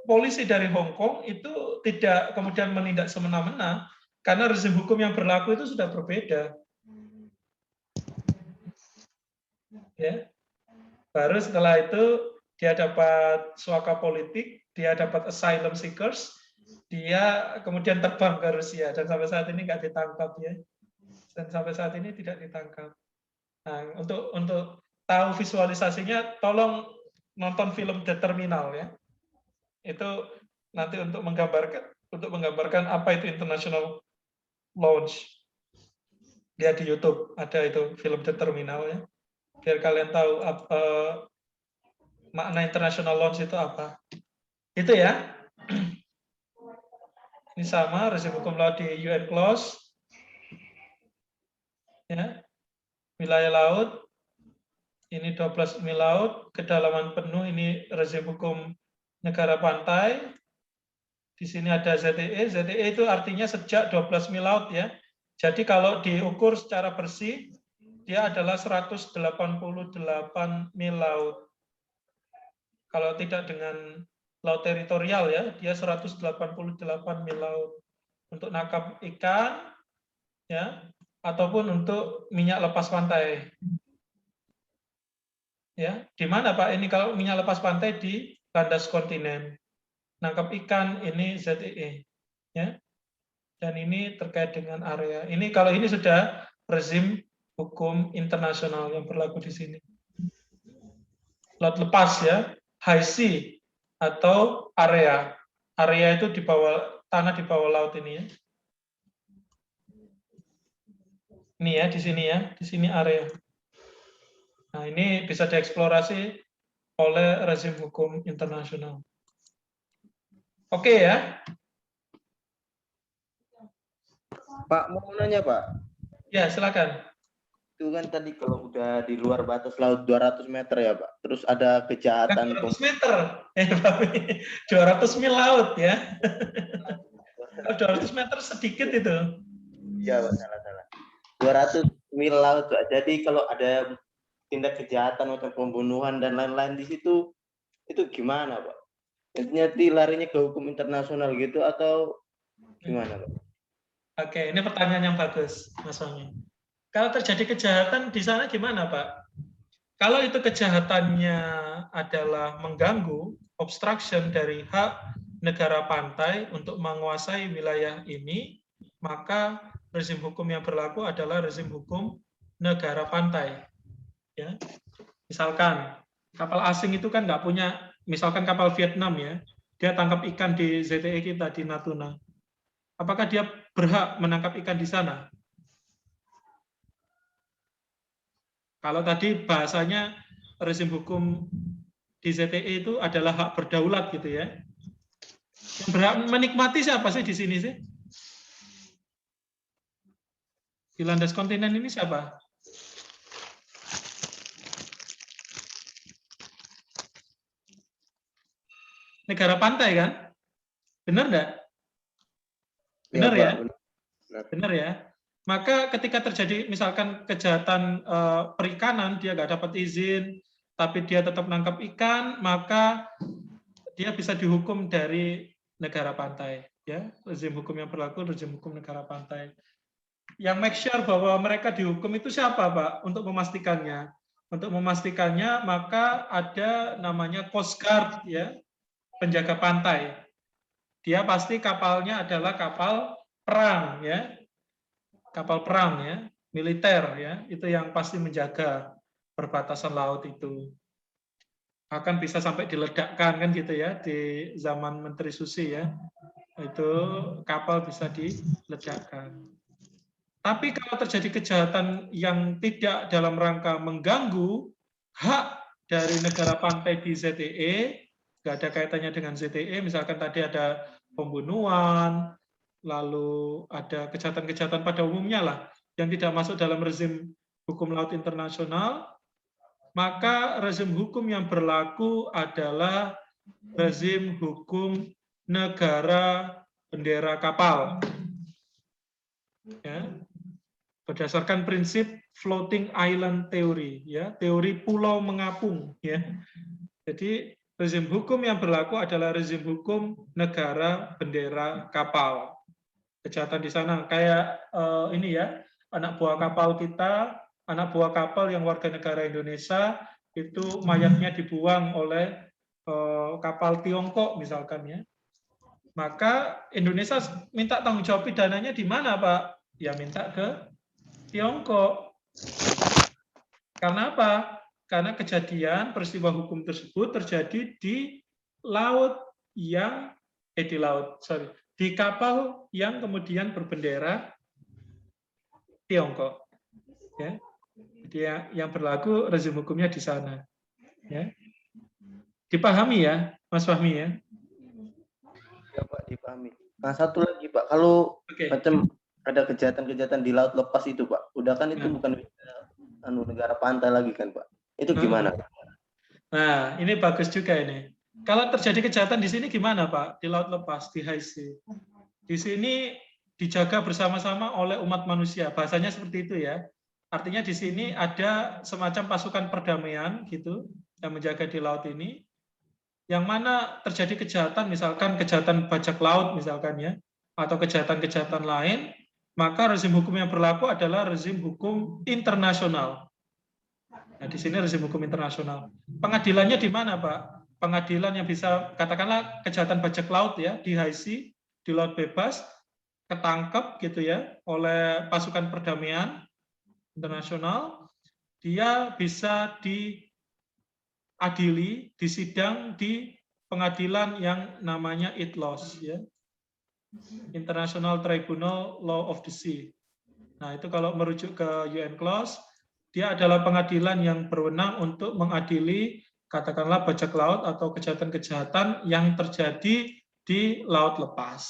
polisi dari Hong Kong itu tidak kemudian menindak semena-mena karena rezim hukum yang berlaku itu sudah berbeda. Ya. Baru setelah itu dia dapat suaka politik, dia dapat asylum seekers, dia kemudian terbang ke Rusia dan sampai saat ini nggak ditangkap ya. Dan sampai saat ini tidak ditangkap. Nah, untuk tahu visualisasinya, tolong nonton film The Terminal ya. Itu nanti untuk menggambarkan apa itu international launch. Lihat di YouTube ada itu film The Terminal ya. Biar kalian tahu makna international launch itu apa. Itu ya. Ini sama rezim hukum laut di UN Clause. Ya. Wilayah laut ini 12 mil laut, kedalaman penuh ini rezim hukum negara pantai. Di sini ada ZTE. ZTE itu artinya sejak 12 mil laut ya. Jadi kalau diukur secara bersih dia adalah 188 mil laut. Kalau tidak dengan laut teritorial ya, dia 188 mil laut. Untuk nangkap ikan ya, ataupun untuk minyak lepas pantai. Ya, di mana Pak ini kalau minyak lepas pantai di landas kontinen. Nangkap ikan ini ZEE. Ya. Dan ini terkait dengan area. Ini kalau ini sudah rezim hukum internasional yang berlaku di sini. Laut lepas ya, high sea atau area. Area itu di bawah tanah di bawah laut ini ya. Ini ya di sini ya, di sini area. Nah, ini bisa dieksplorasi oleh rezim hukum internasional. Oke ya. Pak, mau nanya Pak. Ya, silakan. Itu kan tadi kalau udah di luar batas laut 200 meter ya Pak. Terus ada kejahatan 200 meter. 200 mil laut ya. 200 meter sedikit itu. Iya Pak, salah. 200 mil laut Pak. Jadi kalau ada tindak kejahatan atau pembunuhan dan lain-lain di situ, itu gimana Pak? Intinya larinya ke hukum internasional gitu atau gimana Pak? Oke, ini pertanyaan yang bagus, Mas Fahmi. Kalau terjadi kejahatan di sana gimana, Pak? Kalau itu kejahatannya adalah mengganggu, obstruction dari hak negara pantai untuk menguasai wilayah ini, maka rezim hukum yang berlaku adalah rezim hukum negara pantai. Ya. Misalkan kapal asing itu kan nggak punya, misalkan kapal Vietnam ya, dia tangkap ikan di ZTE kita di Natuna. Apakah dia berhak menangkap ikan di sana? Kalau tadi bahasanya rezim hukum di ZTE itu adalah hak berdaulat gitu ya. Yang berhak menikmati siapa sih di sini sih? Di landas kontinen ini siapa? Negara pantai kan? Benar enggak? Benar Pak, ya? benar. Benar ya? Maka ketika terjadi misalkan kejahatan perikanan, dia nggak dapat izin, tapi dia tetap menangkap ikan, maka dia bisa dihukum dari negara pantai. Ya, rezim hukum yang berlaku, rezim hukum negara pantai. Yang make sure bahwa mereka dihukum itu siapa, Pak? Untuk memastikannya. Untuk memastikannya, maka ada namanya Coast Guard, ya, penjaga pantai. Dia pasti kapalnya adalah kapal perang, ya. Kapal perang ya, militer ya, itu yang pasti menjaga perbatasan laut itu. Akan bisa sampai diledakkan kan gitu ya di zaman Menteri Susi ya. Itu kapal bisa diledakkan. Tapi kalau terjadi kejahatan yang tidak dalam rangka mengganggu hak dari negara pantai di ZTE, nggak ada kaitannya dengan ZTE, misalkan tadi ada pembunuhan, lalu ada kejahatan-kejahatan pada umumnya lah, yang tidak masuk dalam rezim hukum laut internasional, maka rezim hukum yang berlaku adalah rezim hukum negara bendera kapal. Ya. Berdasarkan prinsip floating island theory, ya, teori pulau mengapung. Ya. Jadi rezim hukum yang berlaku adalah rezim hukum negara bendera kapal. Kejahatan di sana kayak ini ya, anak buah kapal kita, anak buah kapal yang warga negara Indonesia itu mayatnya dibuang oleh kapal Tiongkok misalkan ya, maka Indonesia minta tanggung jawab pidananya di mana, Pak? Ya minta ke Tiongkok. Karena apa? Karena kejadian peristiwa hukum tersebut terjadi di laut yang di kapal yang kemudian berbendera Tiongkok. Ya. Jadi yang berlaku rezim hukumnya di sana. Ya. Dipahami ya, Mas Fahmi ya? Ya Pak, dipahami. Nah satu lagi Pak, kalau macam ada kejahatan-kejahatan di laut lepas itu Pak, udah kan itu bukan negara pantai lagi kan Pak? Itu gimana? Nah ini bagus juga ini. Kalau terjadi kejahatan di sini gimana Pak? Di laut lepas, di high sea. Di sini dijaga bersama-sama oleh umat manusia. Bahasanya seperti itu ya. Artinya di sini ada semacam pasukan perdamaian gitu yang menjaga di laut ini. Yang mana terjadi kejahatan, misalkan kejahatan bajak laut misalkan ya, atau kejahatan-kejahatan lain, maka rezim hukum yang berlaku adalah rezim hukum internasional. Nah, di sini rezim hukum internasional. Pengadilannya di mana, Pak? Pengadilan yang bisa, katakanlah kejahatan bajak laut ya, di high sea, di laut bebas, ketangkep gitu ya, oleh pasukan perdamaian internasional, dia bisa diadili, disidang di pengadilan yang namanya ITLOS ya. International Tribunal Law of the Sea. Nah, itu kalau merujuk ke UN Clause, dia adalah pengadilan yang berwenang untuk mengadili katakanlah bajak laut atau kejahatan-kejahatan yang terjadi di laut lepas.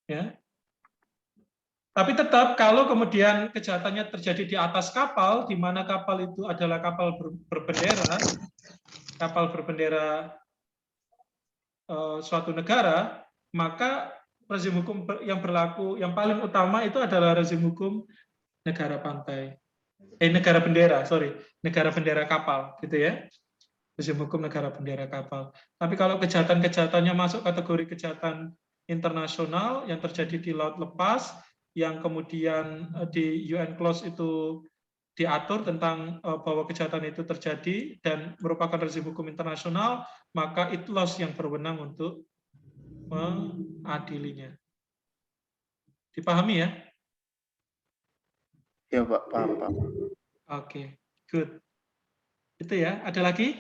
Ya. Tapi tetap kalau kemudian kejahatannya terjadi di atas kapal, di mana kapal itu adalah kapal berbendera suatu negara, maka rezim hukum yang berlaku yang paling utama itu adalah rezim hukum negara pantai. Negara bendera kapal, gitu ya. Rezim hukum negara bendera kapal. Tapi kalau kejahatan-kejahatannya masuk kategori kejahatan internasional yang terjadi di laut lepas, yang kemudian di UN Clause itu diatur tentang bahwa kejahatan itu terjadi dan merupakan rezim hukum internasional, maka ITLOS yang berwenang untuk mengadilinya. Dipahami ya? Ya Pak, paham Pak. Oke, good. Itu ya. Ada lagi?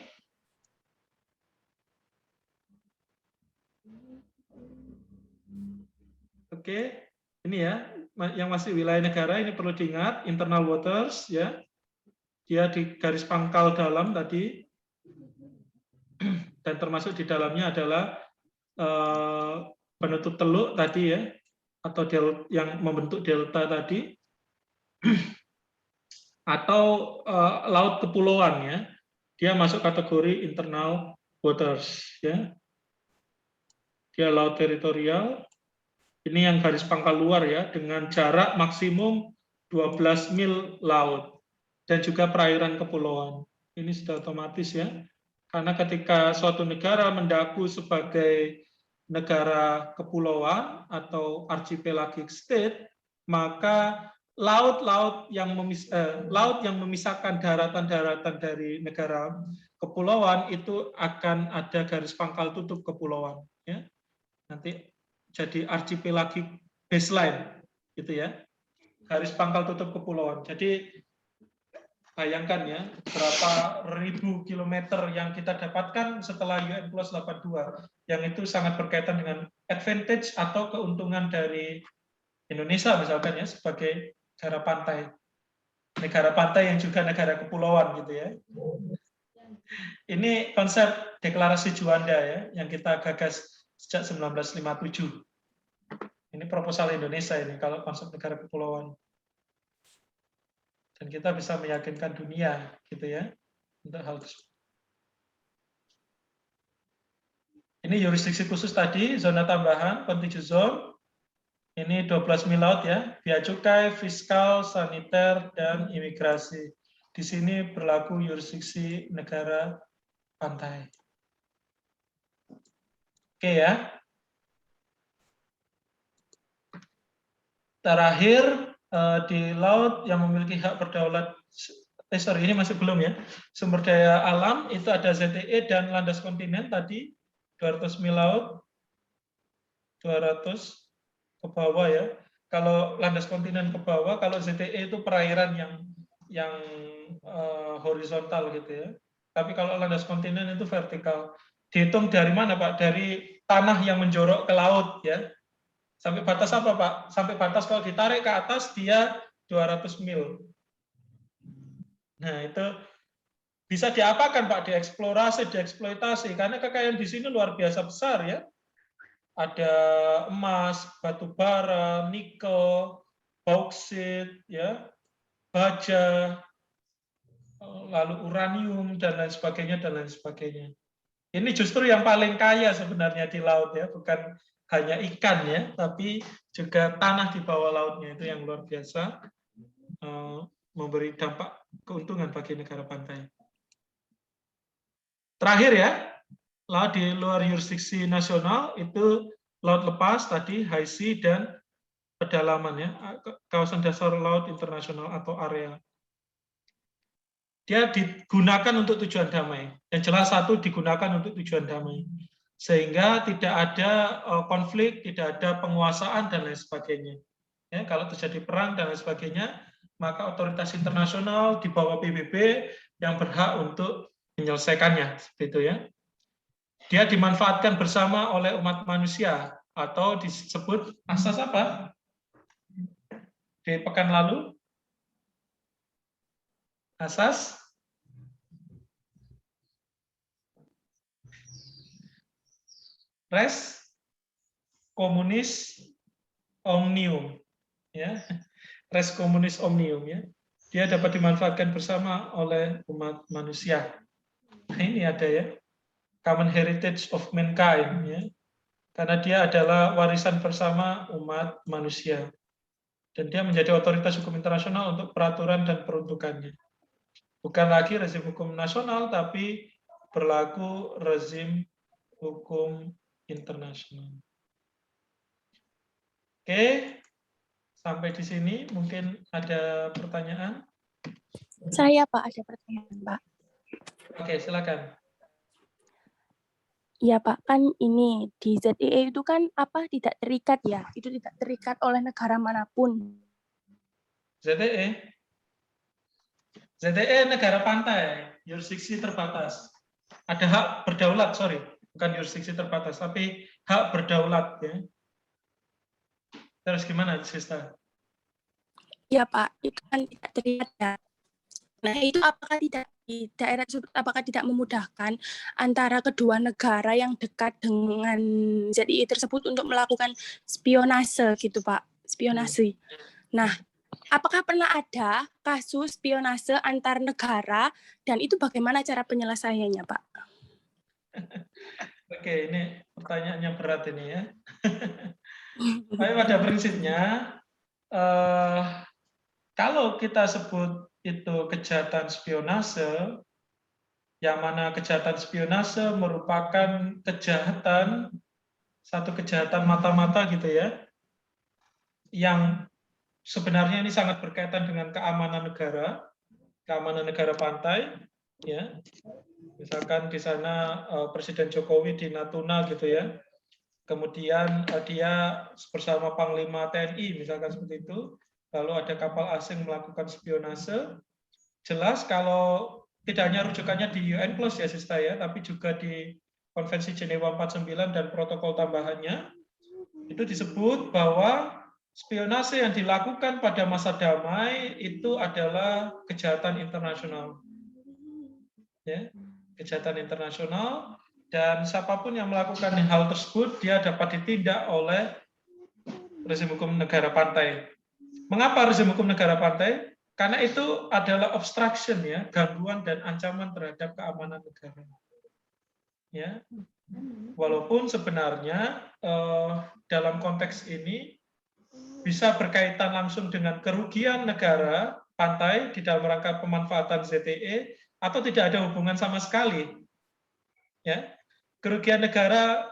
Oke, ini ya, yang masih wilayah negara ini perlu diingat, internal waters ya. Dia di garis pangkal dalam tadi, dan termasuk di dalamnya adalah penutup teluk tadi ya, atau yang membentuk delta tadi, atau laut kepulauan ya. Dia masuk kategori internal waters ya. Dia laut teritorial. Ini yang garis pangkal luar ya, dengan jarak maksimum 12 mil laut dan juga perairan kepulauan. Ini sudah otomatis ya. Karena ketika suatu negara mendaku sebagai negara kepulauan atau archipelagic state, maka laut yang memisahkan daratan-daratan dari negara kepulauan itu akan ada garis pangkal tutup kepulauan ya. Nanti jadi archipelagic baseline gitu ya. Garis pangkal tutup kepulauan. Jadi bayangkan ya, berapa ribu kilometer yang kita dapatkan setelah UN Plus 82, yang itu sangat berkaitan dengan advantage atau keuntungan dari Indonesia misalkan ya, sebagai negara pantai yang juga negara kepulauan gitu ya. Ini konsep deklarasi Juanda ya, yang kita gagas sejak 1957. Ini proposal Indonesia ini, kalau konsep negara kepulauan. Dan kita bisa meyakinkan dunia gitu ya untuk hal tersebut. Ini yurisdiksi khusus tadi, zona tambahan, contingent zone. Ini 12 mil laut ya, bea cukai, fiskal, saniter, dan imigrasi. Di sini berlaku yurisdiksi negara pantai. Oke ya. Terakhir, di laut yang memiliki hak berdaulat, ini masih belum ya, sumber daya alam itu ada ZTE dan landas kontinen tadi 200 mil laut, 200 ke bawah ya. Kalau landas kontinen ke bawah, kalau ZTE itu perairan yang horizontal gitu ya. Tapi kalau landas kontinen itu vertikal. Dihitung dari mana Pak? Dari tanah yang menjorok ke laut ya. Sampai batas apa Pak? Sampai batas kalau ditarik ke atas dia 200 mil. Nah itu bisa diapakan Pak? Dieksplorasi, dieksploitasi. Karena kekayaan di sini luar biasa besar ya. Ada emas, batu bara, nikel, bauksit, ya, baja, lalu uranium dan lain sebagainya dan lain sebagainya. Ini justru yang paling kaya sebenarnya di laut ya, bukan hanya ikan ya, tapi juga tanah di bawah lautnya itu yang luar biasa memberi dampak keuntungan bagi negara pantai. Terakhir ya, laut di luar yurisdiksi nasional itu laut lepas tadi, high sea dan pedalaman ya, kawasan dasar laut internasional atau area. Dia digunakan untuk tujuan damai. Yang jelas satu digunakan untuk tujuan damai. Sehingga tidak ada konflik, tidak ada penguasaan dan lain sebagainya. Ya, kalau terjadi perang dan lain sebagainya, maka otoritas internasional di bawah PBB yang berhak untuk menyelesaikannya, seperti itu ya. Dia dimanfaatkan bersama oleh umat manusia atau disebut asas apa? Di pekan lalu, asas res communis omnium, ya, res communis omnium, ya, dia dapat dimanfaatkan bersama oleh umat manusia. Nah, ini ada ya, common heritage of mankind, ya, karena dia adalah warisan bersama umat manusia, dan dia menjadi otoritas hukum internasional untuk peraturan dan peruntukannya. Bukan lagi rezim hukum nasional, tapi berlaku rezim hukum internasional. Oke, Sampai di sini mungkin ada pertanyaan. Saya Pak ada pertanyaan Pak. Oke, silakan. Iya Pak, kan ini di ZEE itu kan apa tidak terikat ya, itu tidak terikat oleh negara manapun. ZTE. ZTE negara pantai, yurisdiksi terbatas. Ada hak berdaulat, sorry, bukan yurisdiksi terbatas, tapi hak berdaulat ya. Terus gimana, Sista? Iya Pak, itu kan tidak terikat ya. Nah itu apakah tidak di daerah tersebut apakah tidak memudahkan antara kedua negara yang dekat dengan ZII tersebut untuk melakukan spionase gitu Pak, spionase. Nah, apakah pernah ada kasus spionase antar negara dan itu bagaimana cara penyelesaiannya Pak? Oke, ini pertanyaannya berat ini ya. Tapi pada prinsipnya, kalau kita sebut itu kejahatan spionase, yang mana kejahatan spionase merupakan kejahatan, satu kejahatan mata-mata gitu ya, yang sebenarnya ini sangat berkaitan dengan keamanan negara pantai, ya. Misalkan di sana Presiden Jokowi di Natuna gitu ya, kemudian dia bersama Panglima TNI misalkan seperti itu, lalu ada kapal asing melakukan spionase. Jelas kalau tidak hanya rujukannya di UN Plus ya Sista ya, tapi juga di Konvensi Jenewa 49 dan protokol tambahannya, itu disebut bahwa spionase yang dilakukan pada masa damai itu adalah kejahatan internasional. Ya, kejahatan internasional, dan siapapun yang melakukan hal tersebut dia dapat ditindak oleh rezim hukum negara pantai. Mengapa rezim hukum negara pantai? Karena itu adalah obstruction ya, gangguan dan ancaman terhadap keamanan negara. Ya, walaupun sebenarnya dalam konteks ini bisa berkaitan langsung dengan kerugian negara pantai di dalam rangka pemanfaatan ZTE atau tidak ada hubungan sama sekali. Ya, kerugian negara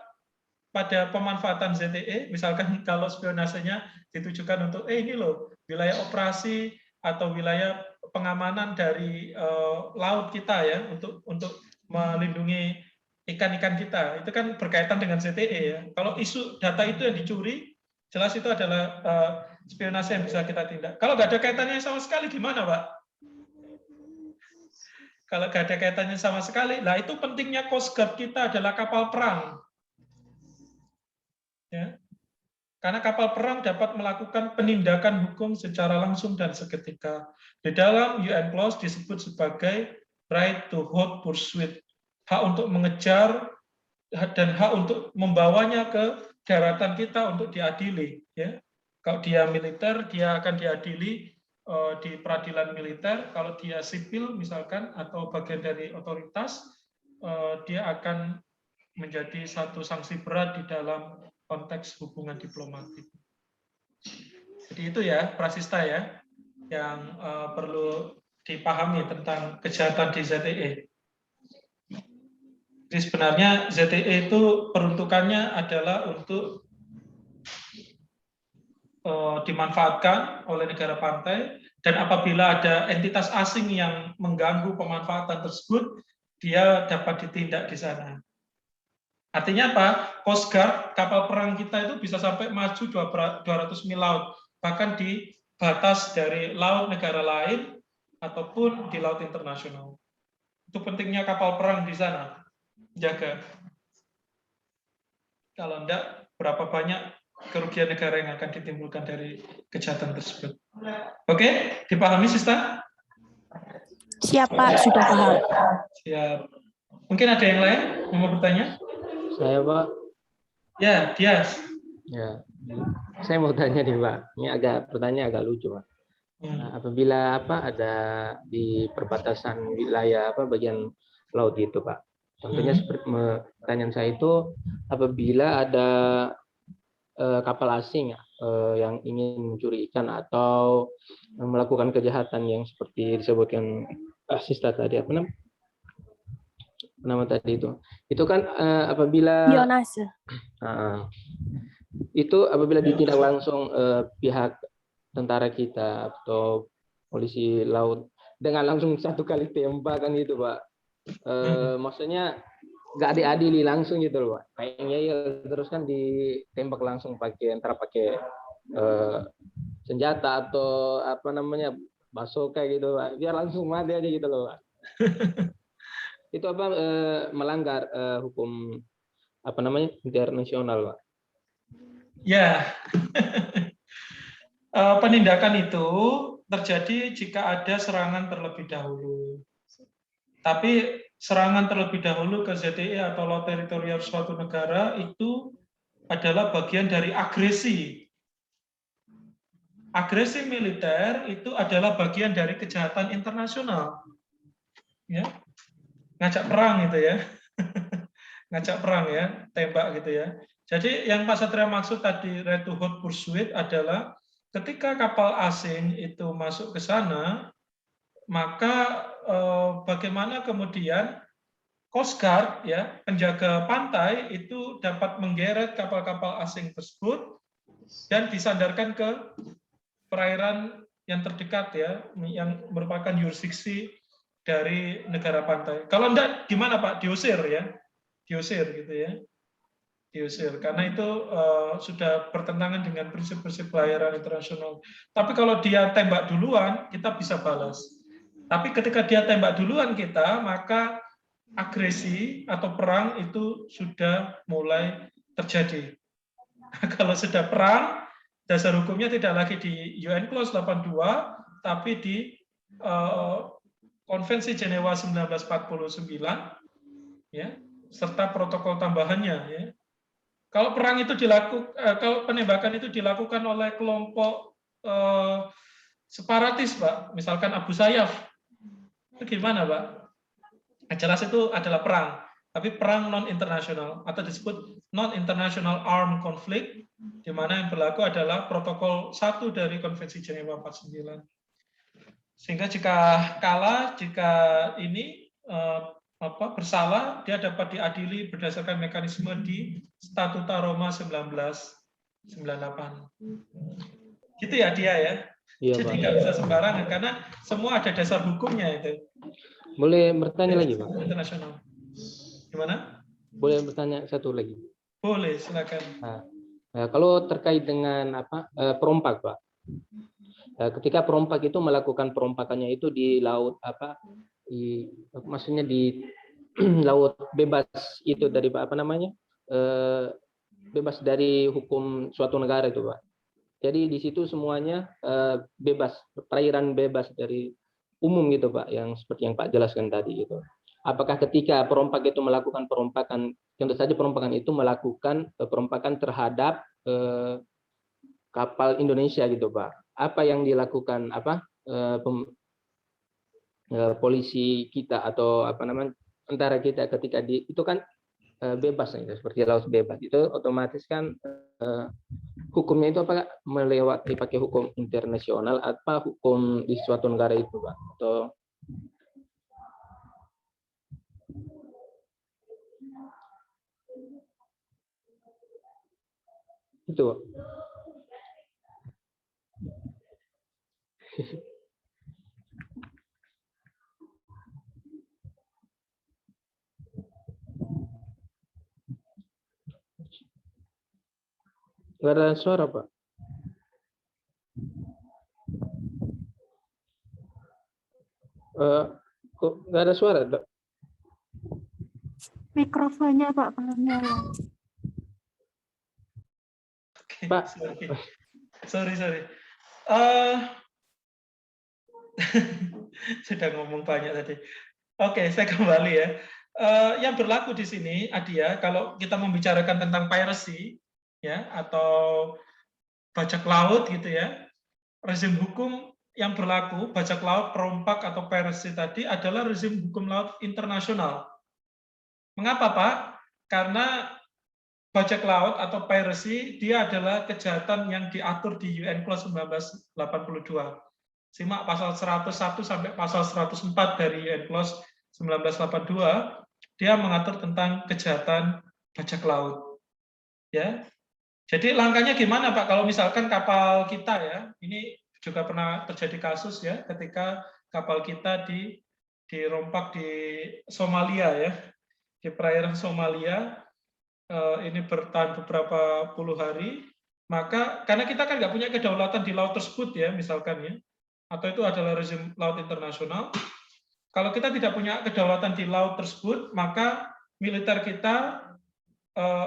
pada pemanfaatan ZTE, misalkan kalau spionasenya ditujukan untuk ini loh wilayah operasi atau wilayah pengamanan dari laut kita ya, untuk melindungi ikan-ikan kita, itu kan berkaitan dengan ZTE ya. Kalau isu data itu yang dicuri, jelas itu adalah spionase yang bisa kita tindak. Kalau nggak ada kaitannya sama sekali gimana Pak? Kalau nggak ada kaitannya sama sekali, lah itu pentingnya Coast Guard kita adalah kapal perang. Ya. Karena kapal perang dapat melakukan penindakan hukum secara langsung dan seketika. Di dalam UN Clause disebut sebagai right to hot pursuit, hak untuk mengejar dan hak untuk membawanya ke daratan kita untuk diadili. Ya. Kalau dia militer, dia akan diadili di peradilan militer. Kalau dia sipil misalkan atau bagian dari otoritas, dia akan menjadi satu sanksi berat di dalam konteks hubungan diplomatik. Jadi itu ya, Prasista ya, yang perlu dipahami tentang kejahatan di ZTE. Jadi sebenarnya ZTE itu peruntukannya adalah untuk dimanfaatkan oleh negara pantai, dan apabila ada entitas asing yang mengganggu pemanfaatan tersebut, dia dapat ditindak di sana. Artinya apa? Coast Guard, kapal perang kita itu bisa sampai maju 200 mil laut, bahkan di batas dari laut negara lain ataupun di laut internasional. Itu pentingnya kapal perang di sana, jaga. Kalau enggak, berapa banyak kerugian negara yang akan ditimbulkan dari kejahatan tersebut. Oke, dipahami Sista? Siap Pak, sudah paham. Siap. Mungkin ada yang lain yang mau bertanya? Saya Pak. Ya, Dias. Ya, saya mau tanya nih Pak. Ini pertanyaan agak lucu Pak. Nah, apabila ada di perbatasan wilayah bagian laut itu Pak. Contohnya seperti pertanyaan saya itu, apabila ada kapal asing yang ingin mencuri ikan atau melakukan kejahatan yang seperti disebutkan Sista tadi, apa nama tadi itu kan apabila spionase. itu apabila ditindak langsung pihak tentara kita atau polisi laut dengan langsung satu kali tembakan gitu Pak. Maksudnya nggak diadili langsung gitu loh Pak. Kayaknya ya terus kan ditembak langsung antara pakai senjata atau apa namanya bazooka gitu Pak. Biar langsung mati aja gitu loh Pak. Itu apa melanggar hukum apa namanya internasional Pak. Ya, penindakan itu terjadi jika ada serangan terlebih dahulu. Tapi serangan terlebih dahulu ke ZTE atau laut teritorial suatu negara itu adalah bagian dari agresi. Agresi militer itu adalah bagian dari kejahatan internasional. Ya. Ngajak perang itu ya. Ngajak perang ya, tembak gitu ya. Jadi yang Pak Satria maksud tadi red to hot pursuit adalah ketika kapal asing itu masuk ke sana, maka bagaimana kemudian Coast Guard ya, penjaga pantai itu dapat menggeret kapal-kapal asing tersebut dan disandarkan ke perairan yang terdekat ya, yang merupakan yurisdiksi dari negara pantai. Kalau enggak gimana Pak? Diusir ya. Diusir gitu ya. Diusir karena itu sudah bertentangan dengan prinsip-prinsip pelayaran internasional. Tapi kalau dia tembak duluan, kita bisa balas. Tapi ketika dia tembak duluan kita, maka agresi atau perang itu sudah mulai terjadi. Kalau sudah perang, dasar hukumnya tidak lagi di UN Clause 82, tapi di Konvensi Jenewa 1949, ya, serta protokol tambahannya. Ya. Kalau perang itu kalau penembakan itu dilakukan oleh kelompok separatis, Pak, misalkan Abu Sayyaf, itu gimana, Pak? Jelas itu adalah perang, tapi perang non-internasional atau disebut non-international armed conflict, di mana yang berlaku adalah protokol 1 dari Konvensi Jenewa 49. Sehingga jika kalah, jika ini bersalah, dia dapat diadili berdasarkan mekanisme di Statuta Roma 1998. Gitu ya dia ya. Iya, Jadi Pak. nggak bisa sembarangan karena semua ada dasar hukumnya itu. Boleh bertanya lagi, Pak? Internasional. Gimana? Boleh bertanya satu lagi? Boleh, silakan. Nah, kalau terkait dengan perompak, Pak. Ketika perompak itu melakukan perompakannya itu di laut maksudnya di laut bebas itu dari apa namanya? Bebas dari hukum suatu negara itu, Pak. Jadi di situ semuanya bebas, perairan bebas dari umum gitu, Pak, yang seperti yang Pak jelaskan tadi gitu. Apakah ketika perompak itu melakukan perompakan, contoh saja perompakan itu melakukan perompakan terhadap kapal Indonesia gitu, Pak. Apa yang dilakukan polisi kita atau apa namanya tentara kita ketika itu kan bebas gitu, seperti laut bebas itu otomatis kan hukumnya itu apakah melewati pakai hukum internasional atau hukum di suatu negara itu, Pak? Atau itu, Pak. Nggak ada suara, Pak. Kok nggak ada suara, Pak? Mikrofonnya Pak belum nyala. Pak. Sorry. Sudah ngomong banyak tadi. Oke, saya kembali ya. Yang berlaku di sini, Adia, kalau kita membicarakan tentang piracy, ya, atau bajak laut gitu ya, rezim hukum yang berlaku bajak laut, perompak atau piracy tadi adalah rezim hukum laut internasional. Mengapa, Pak? Karena bajak laut atau piracy dia adalah kejahatan yang diatur di UN Clause 1982. Simak pasal 101 sampai pasal 104 dari UN Clause 1982, dia mengatur tentang kejahatan bajak laut. Ya. Jadi langkahnya gimana, Pak? Kalau misalkan kapal kita ya, ini juga pernah terjadi kasus ya ketika kapal kita dirompak di Somalia ya, di perairan Somalia. Ini bertahan beberapa puluh hari, maka karena kita kan nggak punya kedaulatan di laut tersebut ya, misalkan ya, atau itu adalah rezim laut internasional. Kalau kita tidak punya kedaulatan di laut tersebut, maka militer kita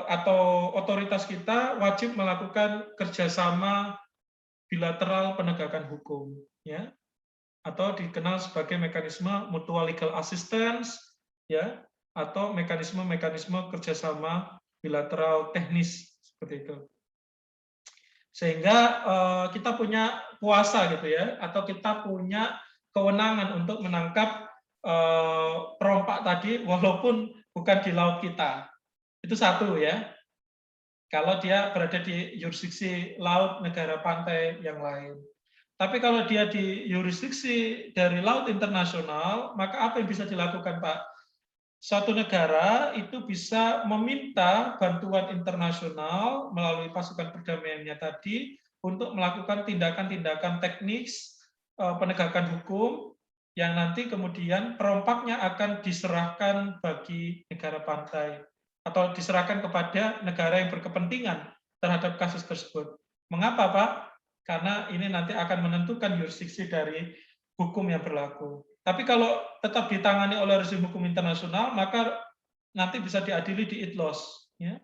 atau otoritas kita wajib melakukan kerjasama bilateral penegakan hukum, ya, atau dikenal sebagai mekanisme mutual legal assistance, ya, atau mekanisme kerjasama bilateral teknis seperti itu. Sehingga kita punya kuasa gitu ya, atau kita punya kewenangan untuk menangkap perompak tadi walaupun bukan di laut kita. Itu satu ya. Kalau dia berada di yurisdiksi laut negara pantai yang lain. Tapi kalau dia di yurisdiksi dari laut internasional, maka apa yang bisa dilakukan, Pak? Suatu negara itu bisa meminta bantuan internasional melalui pasukan perdamaiannya tadi untuk melakukan tindakan-tindakan teknis penegakan hukum yang nanti kemudian perompaknya akan diserahkan bagi negara pantai atau diserahkan kepada negara yang berkepentingan terhadap kasus tersebut. Mengapa, Pak? Karena ini nanti akan menentukan yurisdiksi dari hukum yang berlaku. Tapi kalau tetap ditangani oleh rezim hukum internasional, maka nanti bisa diadili di ITLOS. Ya.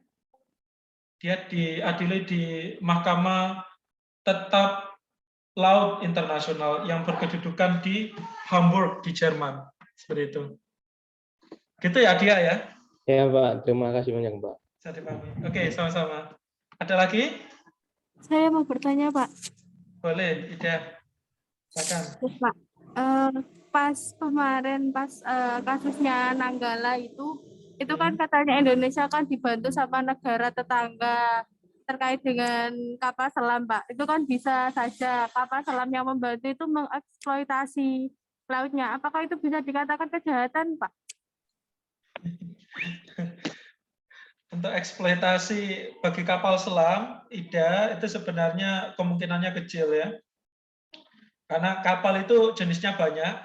Dia diadili di Mahkamah Tetap Laut Internasional yang berkedudukan di Hamburg, di Jerman. Seperti itu. Gitu ya, Dia ya? Ya, Pak. Terima kasih banyak, Pak. Bisa dipahami. Oke, sama-sama. Ada lagi? Saya mau bertanya, Pak. Boleh, Ida. Silakan. Terus, Pak, pas kemarin kasusnya Nanggala itu kan katanya Indonesia kan dibantu sama negara tetangga terkait dengan kapal selam, Pak. Itu kan bisa saja kapal selam yang membantu itu mengeksploitasi lautnya. Apakah itu bisa dikatakan kejahatan, Pak? Untuk eksploitasi bagi kapal selam, Ida, itu sebenarnya kemungkinannya kecil ya. Karena kapal itu jenisnya banyak.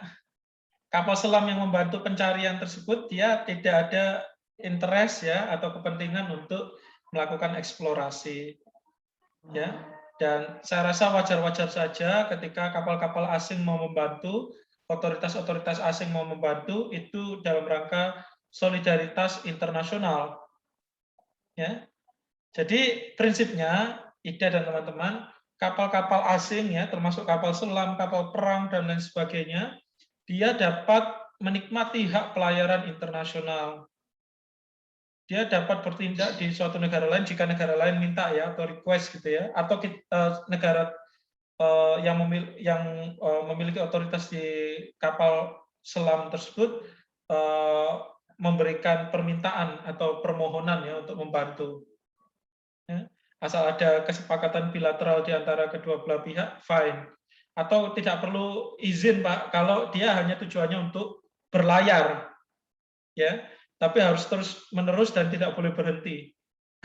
Kapal selam yang membantu pencarian tersebut, dia tidak ada interest ya atau kepentingan untuk melakukan eksplorasi. Ya. Dan saya rasa wajar-wajar saja ketika kapal-kapal asing mau membantu, otoritas-otoritas asing mau membantu, itu dalam rangka solidaritas internasional. Ya. Jadi prinsipnya, Ida dan teman-teman, kapal-kapal asing ya, termasuk kapal selam, kapal perang dan lain sebagainya, dia dapat menikmati hak pelayaran internasional. Dia dapat bertindak di suatu negara lain jika negara lain minta ya atau request gitu ya, atau negara yang memiliki otoritas di kapal selam tersebut memberikan permintaan atau permohonan ya untuk membantu. Ya. Asal ada kesepakatan bilateral di antara kedua belah pihak, fine. Atau tidak perlu izin, Pak, kalau dia hanya tujuannya untuk berlayar. Ya, tapi harus terus-menerus dan tidak boleh berhenti.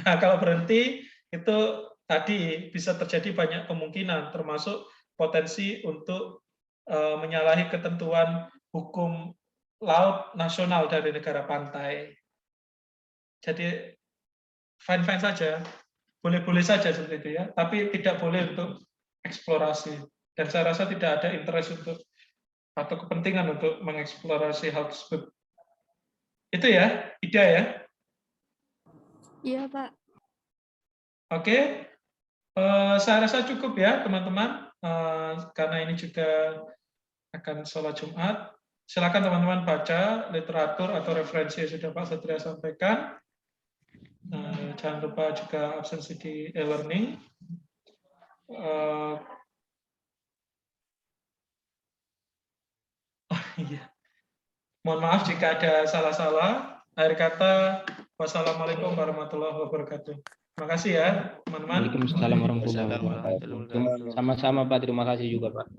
Nah, kalau berhenti, itu tadi bisa terjadi banyak kemungkinan, termasuk potensi untuk menyalahi ketentuan hukum laut nasional dari negara pantai. Jadi, fine-fine saja. Boleh-boleh saja seperti itu ya, tapi tidak boleh untuk eksplorasi. Dan saya rasa tidak ada interest untuk atau kepentingan untuk mengeksplorasi hal tersebut. Itu ya, Ida ya? Iya, Pak. Oke, saya rasa cukup ya teman-teman, karena ini juga akan sholat Jumat. Silakan teman-teman baca literatur atau referensi yang sudah Pak Satria sampaikan. Jangan lupa juga absensi di e-learning. Iya. Mohon maaf jika ada salah-salah. Akhir kata, wassalamualaikum warahmatullahi wabarakatuh. Terima kasih ya, teman-teman. Waalaikumsalam warahmatullahi wabarakatuh. Sama-sama, Pak. Terima kasih juga, Pak.